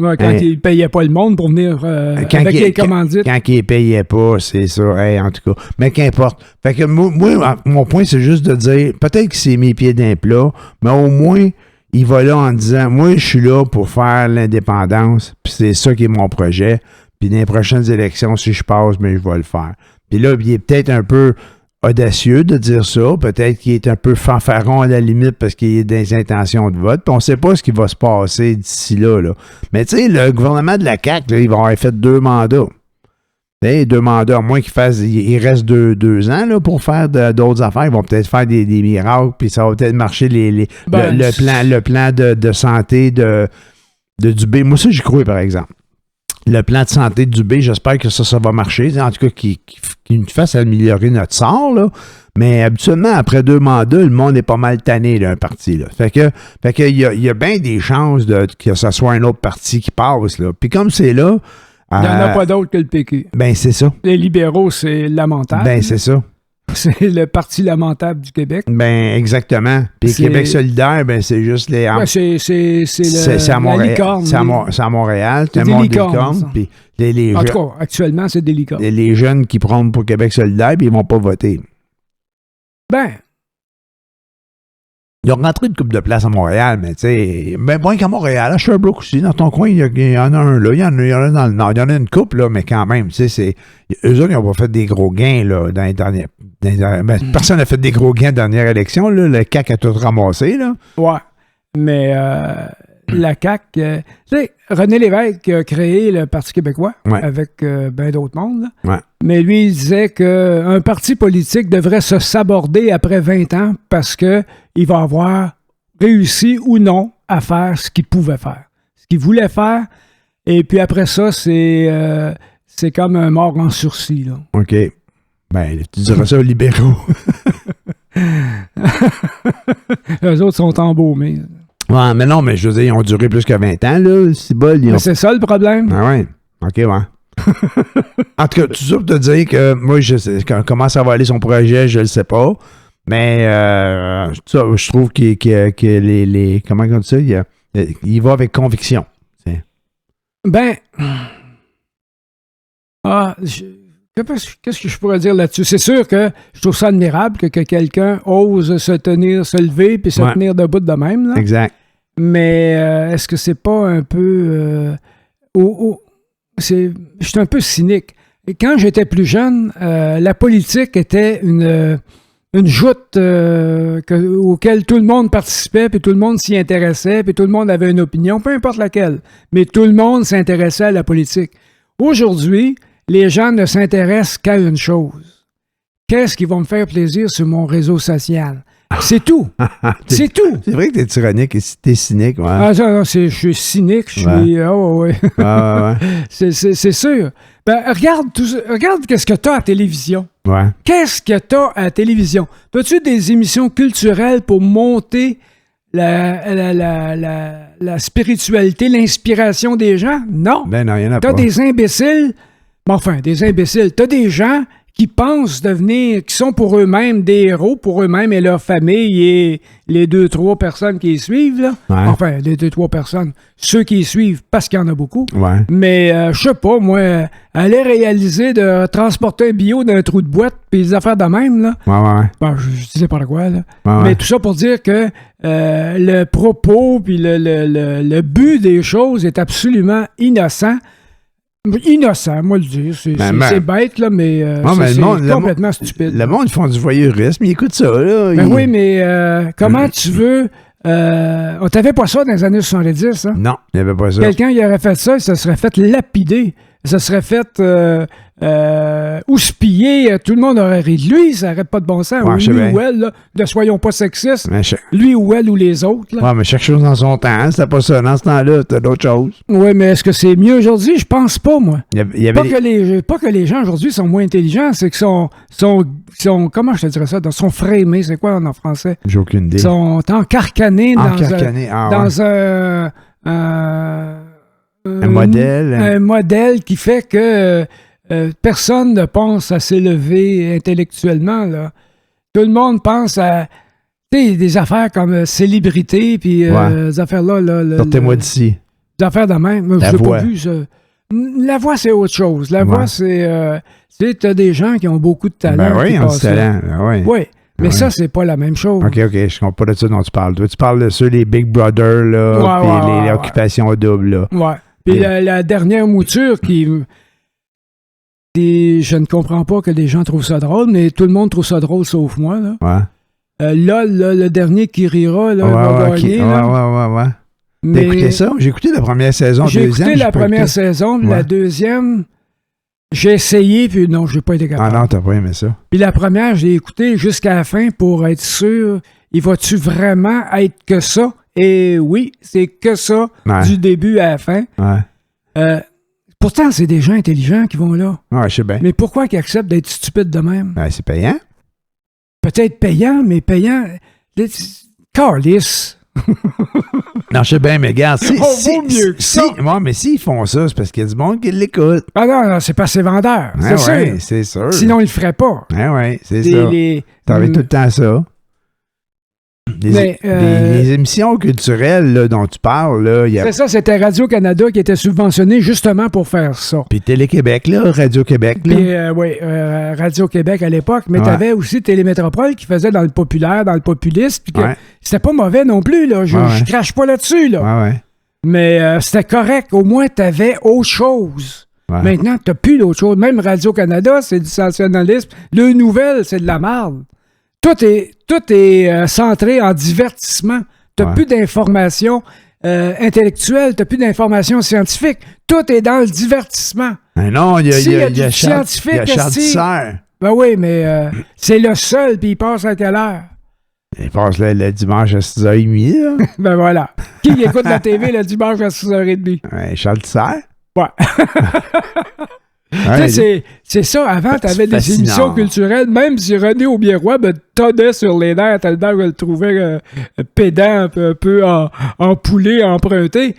Ouais, quand ils ne payaient pas le monde pour venir avec les commandites. Quand ils ne payaient pas, c'est ça. En tout cas. Mais qu'importe. Fait que moi, mon point, c'est juste de dire, peut-être qu'il s'est mis les pieds d'un plat, mais au moins, il va là en disant, moi, je suis là pour faire l'indépendance, puis c'est ça qui est mon projet. Puis dans les prochaines élections, si je passe, mais je vais le faire. Puis là, il est peut-être un peu audacieux de dire ça. Peut-être qu'il est un peu fanfaron à la limite parce qu'il est des intentions de vote. Puis on ne sait pas ce qui va se passer d'ici là. Mais tu sais, le gouvernement de la CAQ, là, il va avoir fait 2 mandats. T'sais, 2 mandats, à moins il reste 2 ans là, pour faire d'autres affaires. Ils vont peut-être faire des miracles, puis ça va peut-être marcher le plan de santé de Dubé. Moi, ça, j'y crois, par exemple. Le plan de santé de Dubé, j'espère que ça va marcher. En tout cas, qu'il nous fasse améliorer notre sort, là. Mais habituellement, après 2 mandats, le monde est pas mal tanné d'un parti, là. Fait que il y a bien des chances que ce soit un autre parti qui passe, là. Puis comme c'est là... Il n'y en a pas d'autre que le PQ. Ben, c'est ça. Les libéraux, c'est lamentable. Ben, c'est ça. C'est le parti lamentable du Québec. Ben, exactement. Puis Québec solidaire, ben, c'est juste les... c'est à Montréal. La licorne. C'est à Montréal. C'est des licornes. Puis en tout cas, actuellement, c'est des licornes. Les jeunes qui prônent pour Québec solidaire, puis ils vont pas voter. Ben... Ils ont rentré une couple de places à Montréal, mais tu sais, ben, moins qu'à Montréal, à Sherbrooke aussi, dans ton coin, il y en a un là, il y en a dans le nord, il y en a une couple, là, mais quand même, tu sais, eux autres, ils n'ont pas fait des gros gains, là, dans les dernières... personne n'a fait des gros gains dans la dernière élection, là, le CAQ a tout ramassé, là. Ouais, mais la CAQ, tu sais, René Lévesque a créé le Parti québécois avec bien d'autres mondes, là. Ouais. Mais lui, il disait qu'un parti politique devrait se saborder après 20 ans parce qu'il va avoir réussi ou non à faire ce qu'il pouvait faire, ce qu'il voulait faire. Et puis après ça, c'est comme un mort en sursis, là. OK. Ben, tu diras ça aux libéraux. Eux autres sont embaumés. Ouais, mais non, mais je veux dire, ils ont duré plus que 20 ans, là. Mais c'est ça le problème. Ah ouais. OK, ouais. En tout cas, tout ça pour te dire que moi, comment ça va aller son projet, je le sais pas. Mais je trouve que les comment on dit ça, il Il va avec conviction. Ben... qu'est-ce que je pourrais dire là-dessus? C'est sûr que je trouve ça admirable que quelqu'un ose se lever puis se tenir debout de même. Là. Exact. Mais est-ce que c'est pas un peu... je suis un peu cynique. Et quand j'étais plus jeune, la politique était une joute auquel tout le monde participait, puis tout le monde s'y intéressait, puis tout le monde avait une opinion, peu importe laquelle. Mais tout le monde s'intéressait à la politique. Aujourd'hui, les gens ne s'intéressent qu'à une chose. Qu'est-ce qui va me faire plaisir sur mon réseau social? C'est tout. C'est tout. C'est vrai que t'es tyrannique et t'es cynique. Ouais. Ah, non, je suis cynique. Je suis... ouais. C'est sûr. Ben, regarde qu'est-ce que t'as à la télévision. Ouais. Qu'est-ce que t'as à la télévision? As-tu des émissions culturelles pour monter la spiritualité, l'inspiration des gens? Non. Ben non, il y en a pas. T'as des imbéciles. Mais enfin, des imbéciles. T'as des gens qui pensent qui sont pour eux-mêmes des héros, pour eux-mêmes et leur famille et les 2-3 personnes qui les suivent. Là. Ouais. Enfin, les 2-3 personnes. Ceux qui les suivent, parce qu'il y en a beaucoup. Ouais. Mais, je sais pas, moi, aller réaliser de transporter un bio d'un trou de boîte puis des affaires de même, là. Ouais. Bon, je disais pas quoi, là. Ouais. Mais tout ça pour dire que le propos puis le but des choses est absolument innocent. Innocent, moi le dire. C'est bête, là, mais c'est complètement stupide. Le monde, ils font du voyeurisme, ils écoutent ça, là. Oui, mais comment tu veux... on t'avait pas ça dans les années 70, hein? Non, il n'y avait pas ça. Quelqu'un qui aurait fait ça, il se serait fait lapider. Ça serait fait houspiller. Tout le monde aurait ri de lui. Ça n'aurait pas de bon sens. Ouais, lui ou elle, là, ne soyons pas sexistes. Lui ou elle ou les autres. Là. Ouais, mais chaque chose dans son temps. Hein, c'était pas ça. Dans ce temps-là, t'as d'autres choses. Oui, mais est-ce que c'est mieux aujourd'hui? Je pense pas, moi. Il y avait pas que les gens aujourd'hui sont moins intelligents, c'est qu'ils sont comment je te dirais ça? Ils sont framés. C'est quoi en français? J'ai aucune idée. Ils sont encarcanés dans un modèle. Un modèle qui fait que personne ne pense à s'élever intellectuellement. Là. Tout le monde pense à des affaires comme célébrité, puis des affaires-là. Sortez-moi d'ici. Des affaires de même. La voix. Pas vu ça. La voix, c'est autre chose. La voix, c'est... t'as des gens qui ont beaucoup de talent. Ben oui, ils ont du talent. Oui. Mais ça, c'est pas la même chose. OK, je comprends pas de ça dont tu parles. Toi, tu parles de ceux, les Big Brother, là, puis les occupations doubles, là. Ouais. Puis la dernière mouture je ne comprends pas que les gens trouvent ça drôle, mais tout le monde trouve ça drôle sauf moi. Là. Ouais. Le dernier qui rira, là, va gagner. Ouais. T'as écouté ça? J'ai écouté la première saison, J'ai écouté la première saison, la deuxième, j'ai essayé, puis non, j'ai pas été capable. Ah non, t'as pas aimé ça. Puis la première, j'ai écouté jusqu'à la fin pour être sûr, il va-tu vraiment être que ça? Et oui, c'est que ça, du début à la fin. Ouais. Pourtant, c'est des gens intelligents qui vont là. Ouais, je sais bien. Mais pourquoi qu'ils acceptent d'être stupides de même? Ben, c'est payant. Peut-être payant, mais payant... Carlis! Non, je sais bien, mais regarde, vaut mieux que ça. Mais s'ils font ça, c'est parce qu'il y a du monde qui l'écoute. Ah non, c'est pas ses vendeurs. C'est sûr. Sinon, ils le feraient pas. C'est ça. T'avais tout le temps ça. Les émissions culturelles là, dont tu parles, là, c'est ça, c'était Radio-Canada qui était subventionné justement pour faire ça. Puis Télé-Québec, là, Radio-Québec. Puis, Radio-Québec à l'époque, mais t'avais aussi Télémétropole qui faisait dans le populaire, dans le populiste, puis que c'était pas mauvais non plus, là. Je crache pas là-dessus, là. Mais c'était correct, au moins t'avais autre chose. Maintenant, t'as plus d'autre chose. Même Radio-Canada, c'est du sensationnalisme. Le Nouvelle, c'est de la merde. Tout est centré en divertissement. Tu n'as plus d'informations intellectuelles, tu n'as plus d'informations scientifiques. Tout est dans le divertissement. Mais non, il y a Charles Tisser. Ben oui, mais c'est le seul, puis il passe à quelle heure? Il passe le dimanche à 6h30. Là. Ben voilà. Qui écoute la TV le dimanche à 6h30? Charles Tisser. Ouais. C'est ça, avant, t'avais des émissions culturelles, même si René Aubier-Roy me tonnait sur les nerfs tellement je le trouvais pédant, un peu empoulé, emprunté.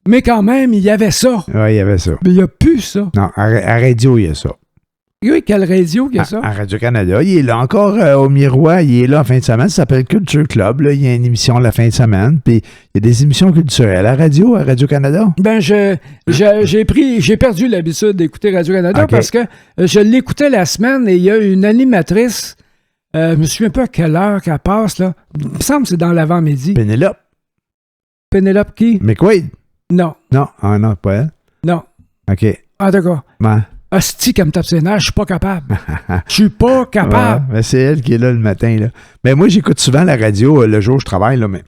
Mais quand même, il y avait ça. Oui, il y avait ça. Mais il n'y a plus ça. Non, à radio, il y a ça. Oui, quelle radio qu'il y a ça? À Radio-Canada. Il est là encore au Miroir. Il est là en fin de semaine. Ça s'appelle Culture Club. Là. Il y a une émission la fin de semaine. Puis il y a des émissions culturelles à Radio-Canada. Ben, j'ai perdu l'habitude d'écouter Radio-Canada parce que je l'écoutais la semaine et il y a une animatrice, je me souviens pas à quelle heure qu'elle passe, là. Il me semble que c'est dans l'avant-midi. Pénélope. Pénélope qui? McQuaid? Non. Non, non, pas elle. Non. OK. Ah, d'accord. Ouais. Hostie, comme tape ses nerfs, je suis pas capable. Je suis pas capable. Ouais, c'est elle qui est là le matin. Là. Mais moi, j'écoute souvent la radio le jour où je travaille. Là, mais...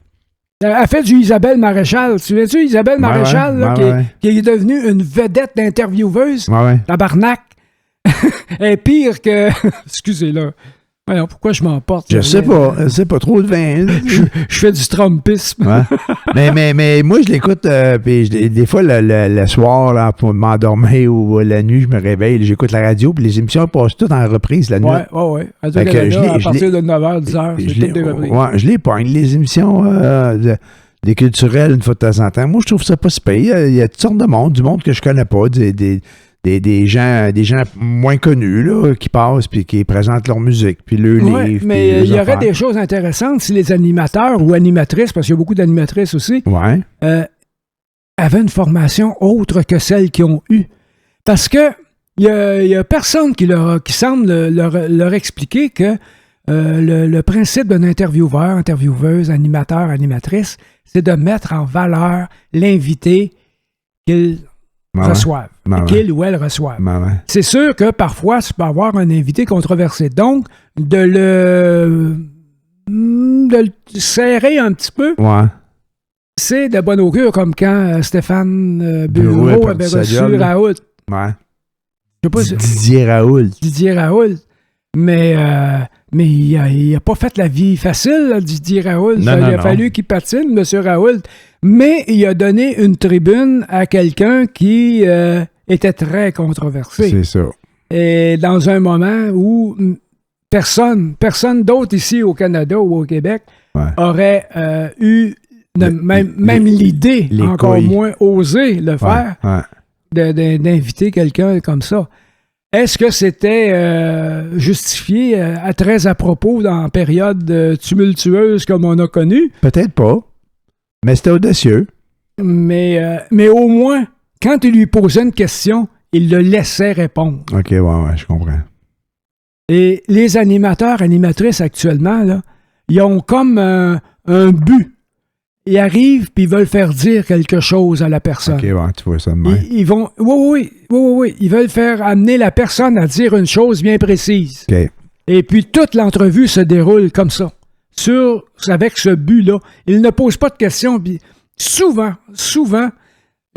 Elle fait du Isabelle Maréchal. Tu sais-tu, Isabelle Maréchal, qui est devenue une vedette d'intervieweuse? Tabarnak. Elle est pire que... Excusez-là. Alors, pourquoi je m'emporte? Je sais pas. C'est pas trop de vin. Je fais du trumpisme. Ouais. mais moi, je l'écoute, puis des fois, le soir, là, pour m'endormir ou la nuit, je me réveille, j'écoute la radio, puis les émissions passent toutes en reprise la nuit. Oui. À partir de 9h, 10h, c'est toutes des reprises. Ouais, je les pogne, les émissions des culturelles, une fois de temps en temps. Moi, je trouve ça pas si pire. Il y a toutes sortes de monde, du monde que je connais pas, des gens moins connus là, qui passent puis qui présentent leur musique puis le livre. Mais il y aurait des choses intéressantes si les animateurs ou animatrices, parce qu'il y a beaucoup d'animatrices aussi, avaient une formation autre que celle qu'ils ont eue. Parce que il y a personne qui semble leur expliquer que le principe d'un intervieweur, intervieweuse, animateur, animatrice, c'est de mettre en valeur l'invité qu'ils reçoivent. Qu'il ou elle reçoivent. C'est sûr que parfois, tu peux avoir un invité controversé. Donc, de le serrer un petit peu, c'est de bon augure, comme quand Stéphane Bureau avait reçu Raoult. Ouais. Je sais pas Didier Raoult. Mais il n'a pas fait la vie facile, là, Didier Raoult. Il a fallu qu'il patine, M. Raoult. Mais il a donné une tribune à quelqu'un qui était très controversé. C'est ça. Et dans un moment où personne d'autre ici au Canada ou au Québec aurait eu même l'idée, encore moins osé le faire, d'inviter quelqu'un comme ça. Est-ce que c'était justifié très à propos dans période tumultueuse comme on a connu? Peut-être pas. Mais c'était audacieux. Mais au moins, quand il lui posait une question, il le laissait répondre. OK, ouais, je comprends. Et les animateurs, animatrices actuellement, là, ils ont comme un but. Ils arrivent puis ils veulent faire dire quelque chose à la personne. OK, ouais, tu vois ça de même. Ils vont... Oui. Ils veulent faire amener la personne à dire une chose bien précise. OK. Et puis toute l'entrevue se déroule comme ça. Avec ce but-là. Ils ne posent pas de questions. Puis souvent,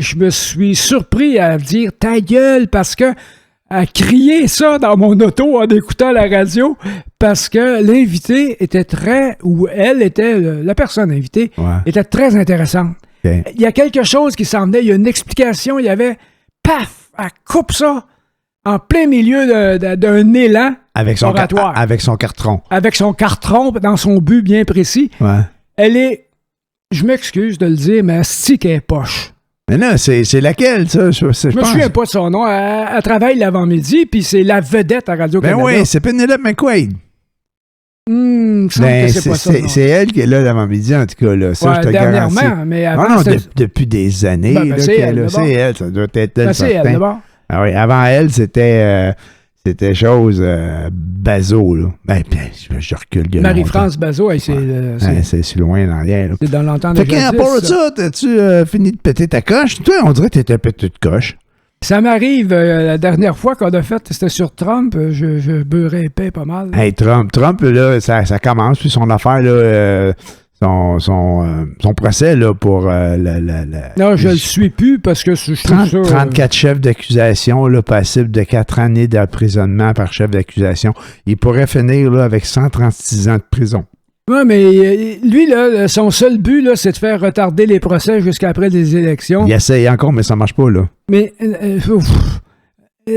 je me suis surpris à dire « ta gueule » parce que à crier ça dans mon auto en écoutant la radio parce que l'invité était la personne invitée était très intéressante. Okay. Il y a quelque chose qui s'en venait, il y a une explication, il y avait paf, elle coupe ça en plein milieu d'un élan oratoire. Avec son cartron. Avec son cartron, dans son but bien précis. Ouais. Elle est, je m'excuse de le dire, mais asti qu'elle est poche. Mais non, c'est laquelle, ça? Je me souviens pas de son nom. Elle travaille l'avant-midi, puis c'est la vedette à Radio-Canada. Ben oui, c'est Pénélope McQuaid. C'est elle qui est là l'avant-midi, en tout cas. Là. Ça, je te dernièrement, garantis. Mais avant, depuis des années. C'est elle, ça doit être elle. C'est elle, d'abord. Ah oui, avant elle, c'était chose Bazot, là. Ben, je recule. Marie-France Bazot, c'est si loin dans l'air. C'est dans longtemps de Fait qu'à part ça, t'as-tu fini de péter ta coche? Toi, on dirait que t'étais pété de coche. Ça m'arrive, la dernière fois qu'on a fait, c'était sur Trump, je beurrais épais pas mal. Hey, Trump, là, ça commence, puis son affaire, là, son procès, là, pour Non, je le suis plus parce que je trouve ça... 34 chefs d'accusation, là, passibles de 4 années d'emprisonnement par chef d'accusation. Il pourrait finir, là, avec 136 ans de prison. Oui, mais lui, là, son seul but, là, c'est de faire retarder les procès jusqu'après les élections. Il essaye encore, mais ça marche pas, là. Mais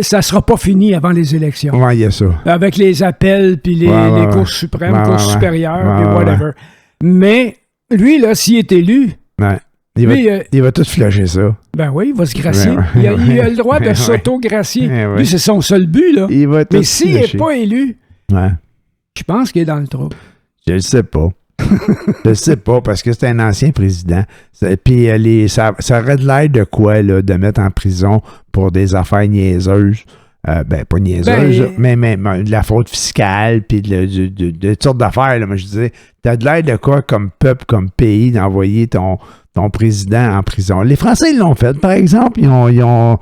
ça sera pas fini avant les élections. Oui, il y a ça. Avec les appels, puis les cours suprêmes, cours supérieures, puis whatever. Mais lui, là, s'il est élu, Il va tout flasher ça. Ben oui, il va se gracier. Il a le droit de s'auto-gracier. Lui, c'est son seul but, là. Mais s'il n'est pas élu, je pense qu'il est dans le trouble. Je le sais pas. Je le sais pas, parce que c'est un ancien président. Puis ça aurait de l'air de quoi, là, de mettre en prison pour des affaires niaiseuses. Pas niaiseuse, mais de la fraude fiscale, puis de toutes sortes d'affaires. Là. Moi, je disais, t'as de l'air de quoi comme peuple, comme pays, d'envoyer ton président en prison. Les Français, ils l'ont fait, par exemple. Ils ont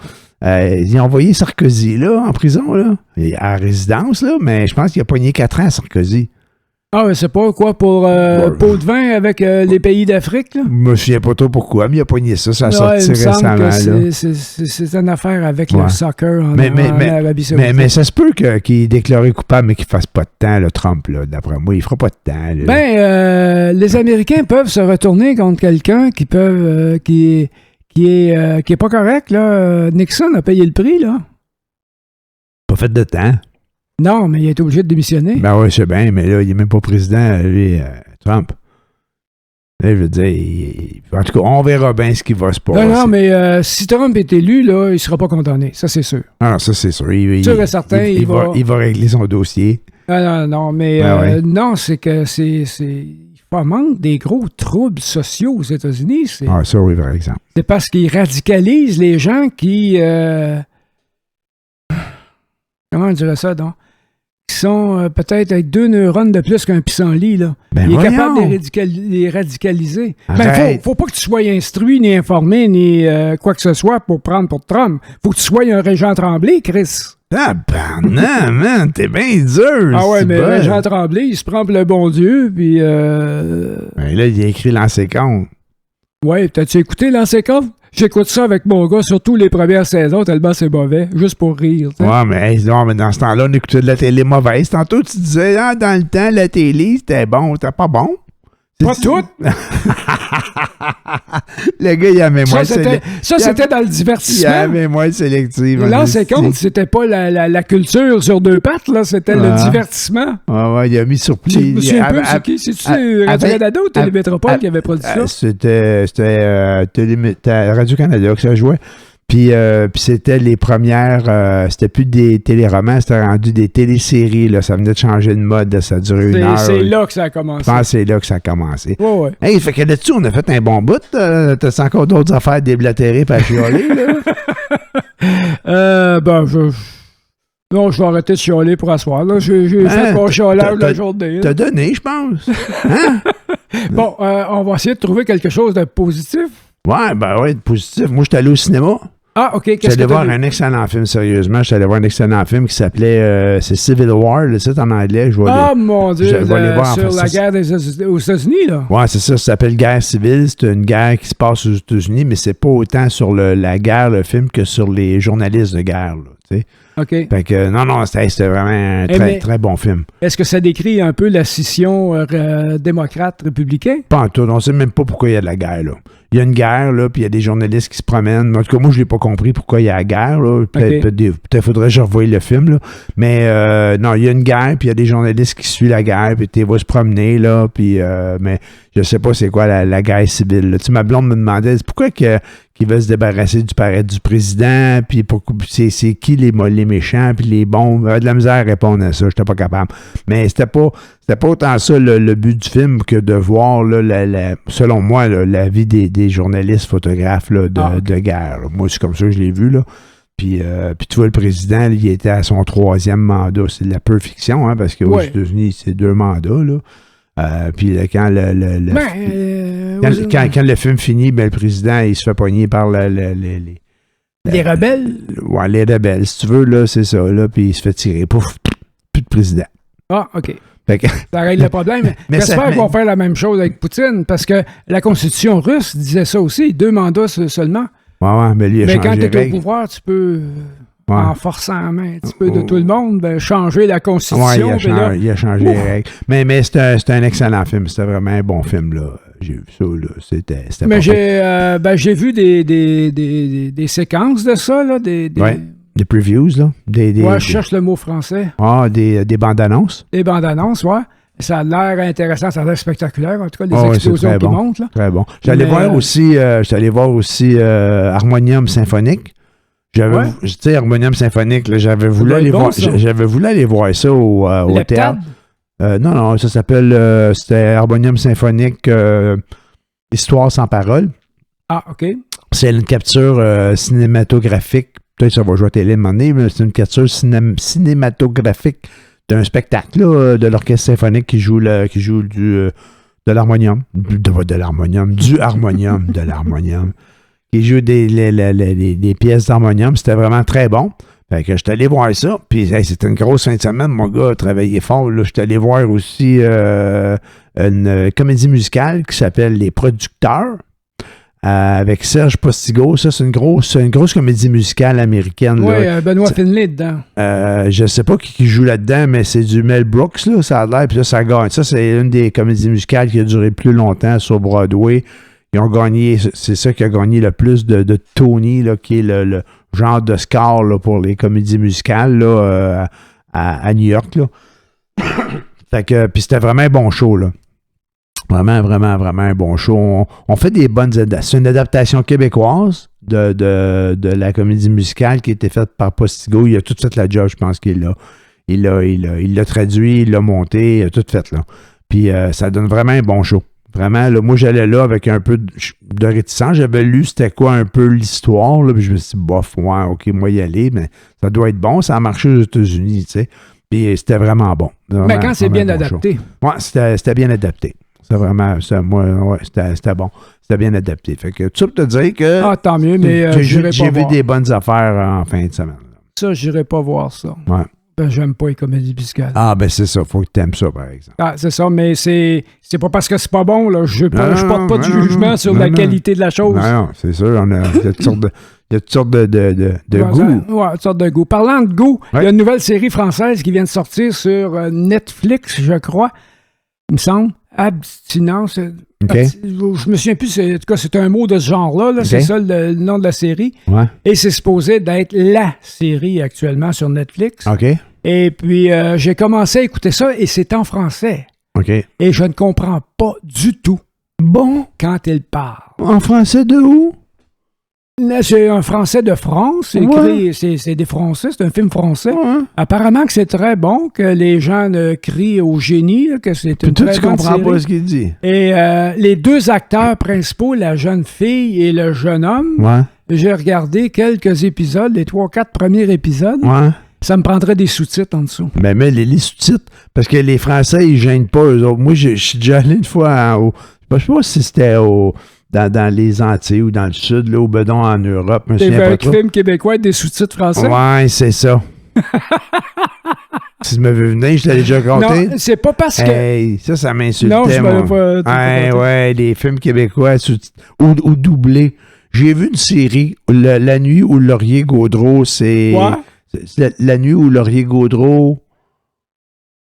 envoyé Sarkozy, là, en prison, là, à résidence, là, mais je pense qu'il a pogné 4 ans à Sarkozy. Ah, c'est pas quoi pour pot de vin avec les pays d'Afrique, là? Je me souviens pas trop pourquoi, mais il a pogné ça a sorti récemment. C'est une affaire avec le soccer en Arabie Saoudite. Mais ça se peut qu'il est déclaré coupable, mais qu'il fasse pas de temps, le Trump, là, d'après moi. Il fera pas de temps. Là. Les Américains peuvent se retourner contre quelqu'un qui est pas correct, là. Nixon a payé le prix, là. Pas fait de temps. Non, mais il a été obligé de démissionner. Ben oui, c'est bien, mais là, il n'est même pas président, lui, Trump. Là, je veux dire, en tout cas, on verra bien ce qui va se passer. Non, mais si Trump est élu, là, il ne sera pas condamné. Ça, c'est sûr. Ah, ça, c'est sûr. Sûr et certain, il va régler son dossier. Non, mais non, c'est que c'est pas manque des gros troubles sociaux aux États-Unis. Ça, oui, par exemple. C'est parce qu'ils radicalisent les gens qui... comment on dirait ça, donc? Qui sont peut-être avec 2 neurones de plus qu'un pissenlit, là. Il est capable de les radicaliser. Faut pas que tu sois instruit, ni informé, ni quoi que ce soit pour prendre pour Trump. Faut que tu sois un Régent Tremblay, Chris. Ah, non, man, t'es bien dur. Ah ouais, mais Régent Tremblay, il se prend pour le bon Dieu, puis... Ben là, il a écrit Lancer compte. Ouais, t'as-tu écouté Lancer compte? J'écoute ça avec mon gars, surtout les premières saisons, tellement c'est mauvais, juste pour rire. T'sais. Ouais, mais dans ce temps-là, on écoutait de la télé mauvaise. Tantôt, tu disais, dans le temps, la télé, c'était bon. C'était pas bon. Pas tout! Le gars, il a mémoire sélective. Ça, c'était dans le divertissement. Il a mémoire sélective. Là, c'est compte, c'était pas la culture sur 2 pattes, là, c'était le divertissement. Ouais, il a mis sur pied. Je me souviens un peu, c'est qui? C'est-tu Radio-Canada ou Télémétropole qui avait produit ça? C'était Radio-Canada que ça jouait. Puis c'était les premières, c'était plus des téléromans, c'était rendu des téléséries. Là. Ça venait de changer de mode, ça a duré 1 heure. C'est là que ça a commencé. Je pense que c'est là que ça a commencé. Ouais. Hey, fait que là-dessus, on a fait un bon bout. T'as encore d'autres affaires déblatérées et à chialer, là? Non, je vais arrêter de chialer pour asseoir. Là. J'ai fait mon chialage de la journée. T'as donné, je pense. Hein? Bon, on va essayer de trouver quelque chose de positif. Ouais, de positif. Moi, j'étais allé au cinéma. Ah, OK. J'étais allé voir un excellent film, sérieusement. J'étais allé voir un excellent film qui s'appelait c'est Civil War, le titre en anglais. Mon Dieu, sur la guerre aux États-Unis, là. Ouais, c'est ça s'appelle Guerre civile. C'est une guerre qui se passe aux États-Unis, mais c'est pas autant sur la guerre, le film, que sur les journalistes de guerre, là, tu sais. OK. Fait que, non, c'était vraiment un très bon film. Est-ce que ça décrit un peu la scission démocrate-républicain? Pas en tout. On sait même pas pourquoi il y a de la guerre, là. Il y a une guerre, là, puis il y a des journalistes qui se promènent. En tout cas, moi, je n'ai pas compris pourquoi il y a la guerre, là. Peut-être faudrait que je revoie le film, là. Mais non, il y a une guerre, puis il y a des journalistes qui suivent la guerre, puis tu vas se promener, là, puis... mais je sais pas c'est quoi la guerre civile, là. Tu sais, ma blonde me demandait pourquoi qu'ils veulent se débarrasser du président, puis c'est qui les méchants, puis les bons. J'avais de la misère à répondre à ça, j'étais pas capable. Mais c'était pas autant ça le but du film que de voir, là, selon moi, là, la vie des journalistes photographes là, de guerre. Là. Moi, c'est comme ça que je l'ai vu, là. Puis tu vois, le président, là, il était à son 3e mandat. C'est de la pure fiction, hein, parce qu'aux États-Unis, c'est 2 mandats, là. Puis quand quand le film finit, le président, il se fait pogner par les rebelles? Ouais, les rebelles, si tu veux, là, c'est ça, là, puis il se fait tirer. Pouf, plus de président. Ah, OK. Ça règle le problème. Mais j'espère qu'ils vont faire la même chose avec Poutine, parce que la Constitution russe disait ça aussi, 2 mandats seulement. Ouais, mais lui, il a changé quand tu es au pouvoir, tu peux... en forçant la main un petit peu de tout le monde, changer la Constitution. Ouais, il a changé les règles. Mais c'était un excellent film. C'était vraiment un bon film, là. J'ai vu ça, là. C'était mais j'ai vu des séquences de ça, là. Des previews, là. Je cherche le mot français. Ah, des bandes annonces. Des bandes annonces, ouais. Ça a l'air intéressant, ça a l'air spectaculaire, en tout cas, les explosions qui montent. Là. Très bon. J'allais voir aussi Harmonium Symphonique. Tu sais, Harmonium Symphonique, là, j'avais voulu aller voir ça au théâtre. Non, ça s'appelle, c'était Harmonium Symphonique Histoire sans parole. Ah, OK. C'est une capture cinématographique. Peut-être que ça va jouer à télé un moment donné, mais c'est une capture cinématographique d'un spectacle là, de l'orchestre symphonique qui joue de l'harmonium. De l'harmonium. Du harmonium. De l'harmonium. Qui joue des pièces d'harmonium. C'était vraiment très bon. Fait que je suis allé voir ça. Puis c'était une grosse fin de semaine. Mon gars a travaillé fort. Je suis allé voir aussi une comédie musicale qui s'appelle Les Producteurs. Avec Serge Postigo. Ça, c'est une grosse comédie musicale américaine. Oui, Benoît Finlay dedans. Je sais pas qui joue là-dedans, mais c'est du Mel Brooks, là, ça a l'air, puis là, ça gagne. Ça, c'est une des comédies musicales qui a duré plus longtemps sur Broadway. Ils ont gagné, c'est ça qui a gagné le plus de Tony, là, qui est le genre de score là, pour les comédies musicales là, à New York. Là. Fait que, puis c'était vraiment un bon show, là. Vraiment, vraiment, vraiment un bon show. On fait des bonnes adaptations. C'est une adaptation québécoise de la comédie musicale qui a été faite par Postigo. Il a tout fait la job, je pense qu'il l'a. Il l'a traduit, il l'a monté, il a tout fait là. Puis ça donne vraiment un bon show. Vraiment, là, moi j'allais là avec un peu de réticence. J'avais lu c'était quoi un peu l'histoire, là, puis je me suis dit, bof, ouais, ok, moi y aller, mais ça doit être bon. Ça a marché aux États-Unis, tu sais. Puis c'était vraiment bon. Vraiment, mais quand c'est bien adapté. Ouais, c'était bien adapté. C'était vraiment, c'était bon. C'était bien adapté. Fait que tout ça pour te dire que. Ah, tant mieux, mais j'ai vu des bonnes affaires en fin de semaine. Ça, j'irai pas voir ça. Ouais. Ben, j'aime pas les comédies musicales. Ah, ben c'est ça. Faut que tu aimes ça, par exemple. Ah, c'est ça, mais c'est pas parce que c'est pas bon, là. Je porte pas de jugement sur la qualité de la chose. Non, c'est sûr. Il y a toutes sortes de goût. Ouais, toutes sortes de goût. Parlant de goût, il y a une nouvelle série française qui vient de sortir sur Netflix, je crois. Il me semble. Abstinence. Okay. Je me souviens plus, en tout cas, c'est un mot de ce genre-là. Là, okay. C'est ça le nom de la série. Ouais. Et c'est supposé d'être la série actuellement sur Netflix. OK. Et puis, j'ai commencé à écouter ça et c'est en français. OK. Et je ne comprends pas du tout. Bon. Quand il parle. En français de où? Là, c'est un français de France. C'est des Français, c'est un film français. Ouais. Apparemment que c'est très bon, que les gens crient au génie, que c'est une très bonne série. Tu comprends pas ce qu'il dit. Et les deux acteurs principaux, la jeune fille et le jeune homme, j'ai regardé quelques épisodes, les 3-4 premiers épisodes. Ouais. Ça me prendrait des sous-titres en dessous. Mais les sous-titres, parce que les Français, ils gênent pas, eux autres. Moi, je suis déjà allé une fois je sais pas si c'était dans les Antilles ou dans le Sud, là, au Bedon, en Europe. T'es un film québécois avec des sous-titres français? Ouais, c'est ça. Si tu m'avais venu, je t'avais déjà compté. Non, c'est pas parce que... Hey, ça m'insultait, non, je m'avais pas... ouais, des films québécois ou doublés. J'ai vu une série, La nuit où Laurier Gaudreau, c'est la nuit où Laurier Gaudreau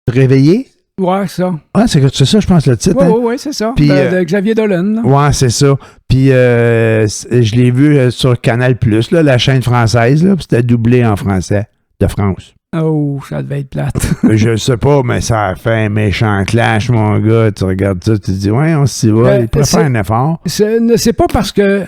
réveillé. Ouais, ça. Ah, c'est ça, je pense, le titre. Oui, c'est ça. Puis, de Xavier Dolan. Ouais, c'est ça. Puis, je l'ai vu sur Canal+, là, la chaîne française, là, puis c'était doublé en français de France. Oh, ça devait être plate. Je sais pas, mais ça a fait un méchant clash, mon gars. Tu regardes ça, tu te dis, ouais, on s'y va, il peut faire un effort. C'est pas parce que,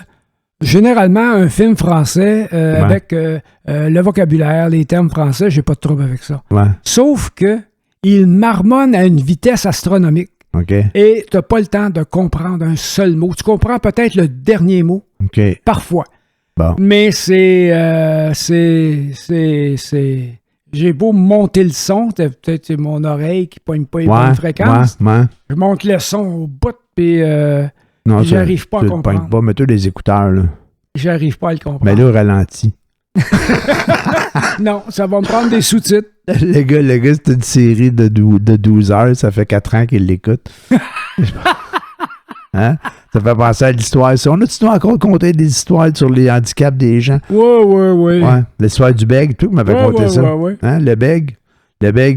généralement, un film français, avec le vocabulaire, les termes français, j'ai pas de trouble avec ça. Ouais. Sauf que, il marmonne à une vitesse astronomique. OK. Et tu n'as pas le temps de comprendre un seul mot. Tu comprends peut-être le dernier mot. OK. Parfois. Bon. Mais c'est... J'ai beau monter le son, peut-être c'est mon oreille qui pogne pas les bonnes fréquences. Ouais. Je monte le son au bout, puis j'arrive pas à comprendre. Tu ne pas, mets-toi des écouteurs, là. J'arrive pas à le comprendre. Mais là, au ralenti. Non, ça va me prendre des sous-titres. Le gars, c'est une série de 12 heures. Ça fait 4 ans qu'il l'écoute. Hein? Ça fait penser à l'histoire. On a-tu encore conté des histoires sur les handicaps des gens? Oui. Ouais. L'histoire du bègue, tout, m'avait conté ça. Ouais. Hein? Le bègue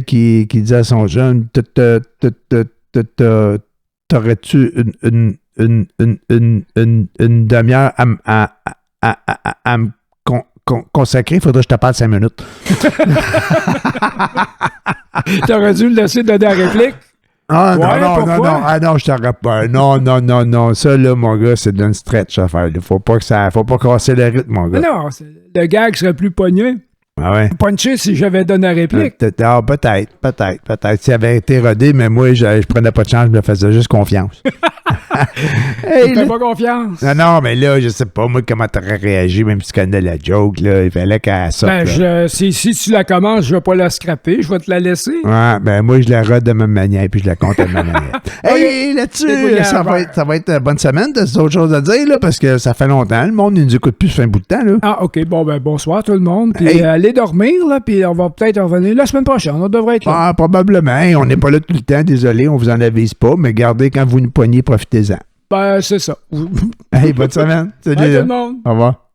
qui disait à son jeune, t'aurais-tu une demi-heure à me consacré, il faudrait que je te parle 5 minutes. T'aurais dû le laisser donner la réplique. Ah, Ouais, non, pourquoi? Ah non, je t'en pas. Non. Ça, là, mon gars, c'est d'un stretch à faire. Faut pas casser le rythme, mon gars. Non, le gag serait plus pogné. Ah ouais. Punché si j'avais donné la réplique. Peut-être. S'il avait été rodé, mais moi, je prenais pas de chance, je me faisais juste confiance. Hey, tu fais pas confiance. Non, mais là, je sais pas, moi, comment t'aurais réagi, même si tu connais la joke, là. Il fallait qu'elle sorte. Si tu la commences, je vais pas la scraper, je vais te la laisser. Ouais, ben moi, je la rode de ma manière, puis je la compte de ma manière. Hey, là-dessus, ça va être une bonne semaine, t'as d'autres choses à dire, là, parce que ça fait longtemps. Le monde ne nous écoute plus, ça fait un bout de temps, là. Ah, OK. Bon, ben, bonsoir tout le monde. Puis allez dormir, là, puis on va peut-être revenir la semaine prochaine. On devrait être là. Ah, probablement. On n'est pas là tout le temps, désolé, on vous en avise pas, mais gardez, quand vous nous poignez, profitez-en. Ben, c'est ça. Hey, bonne semaine. Salut. Bye tout le monde. Au revoir.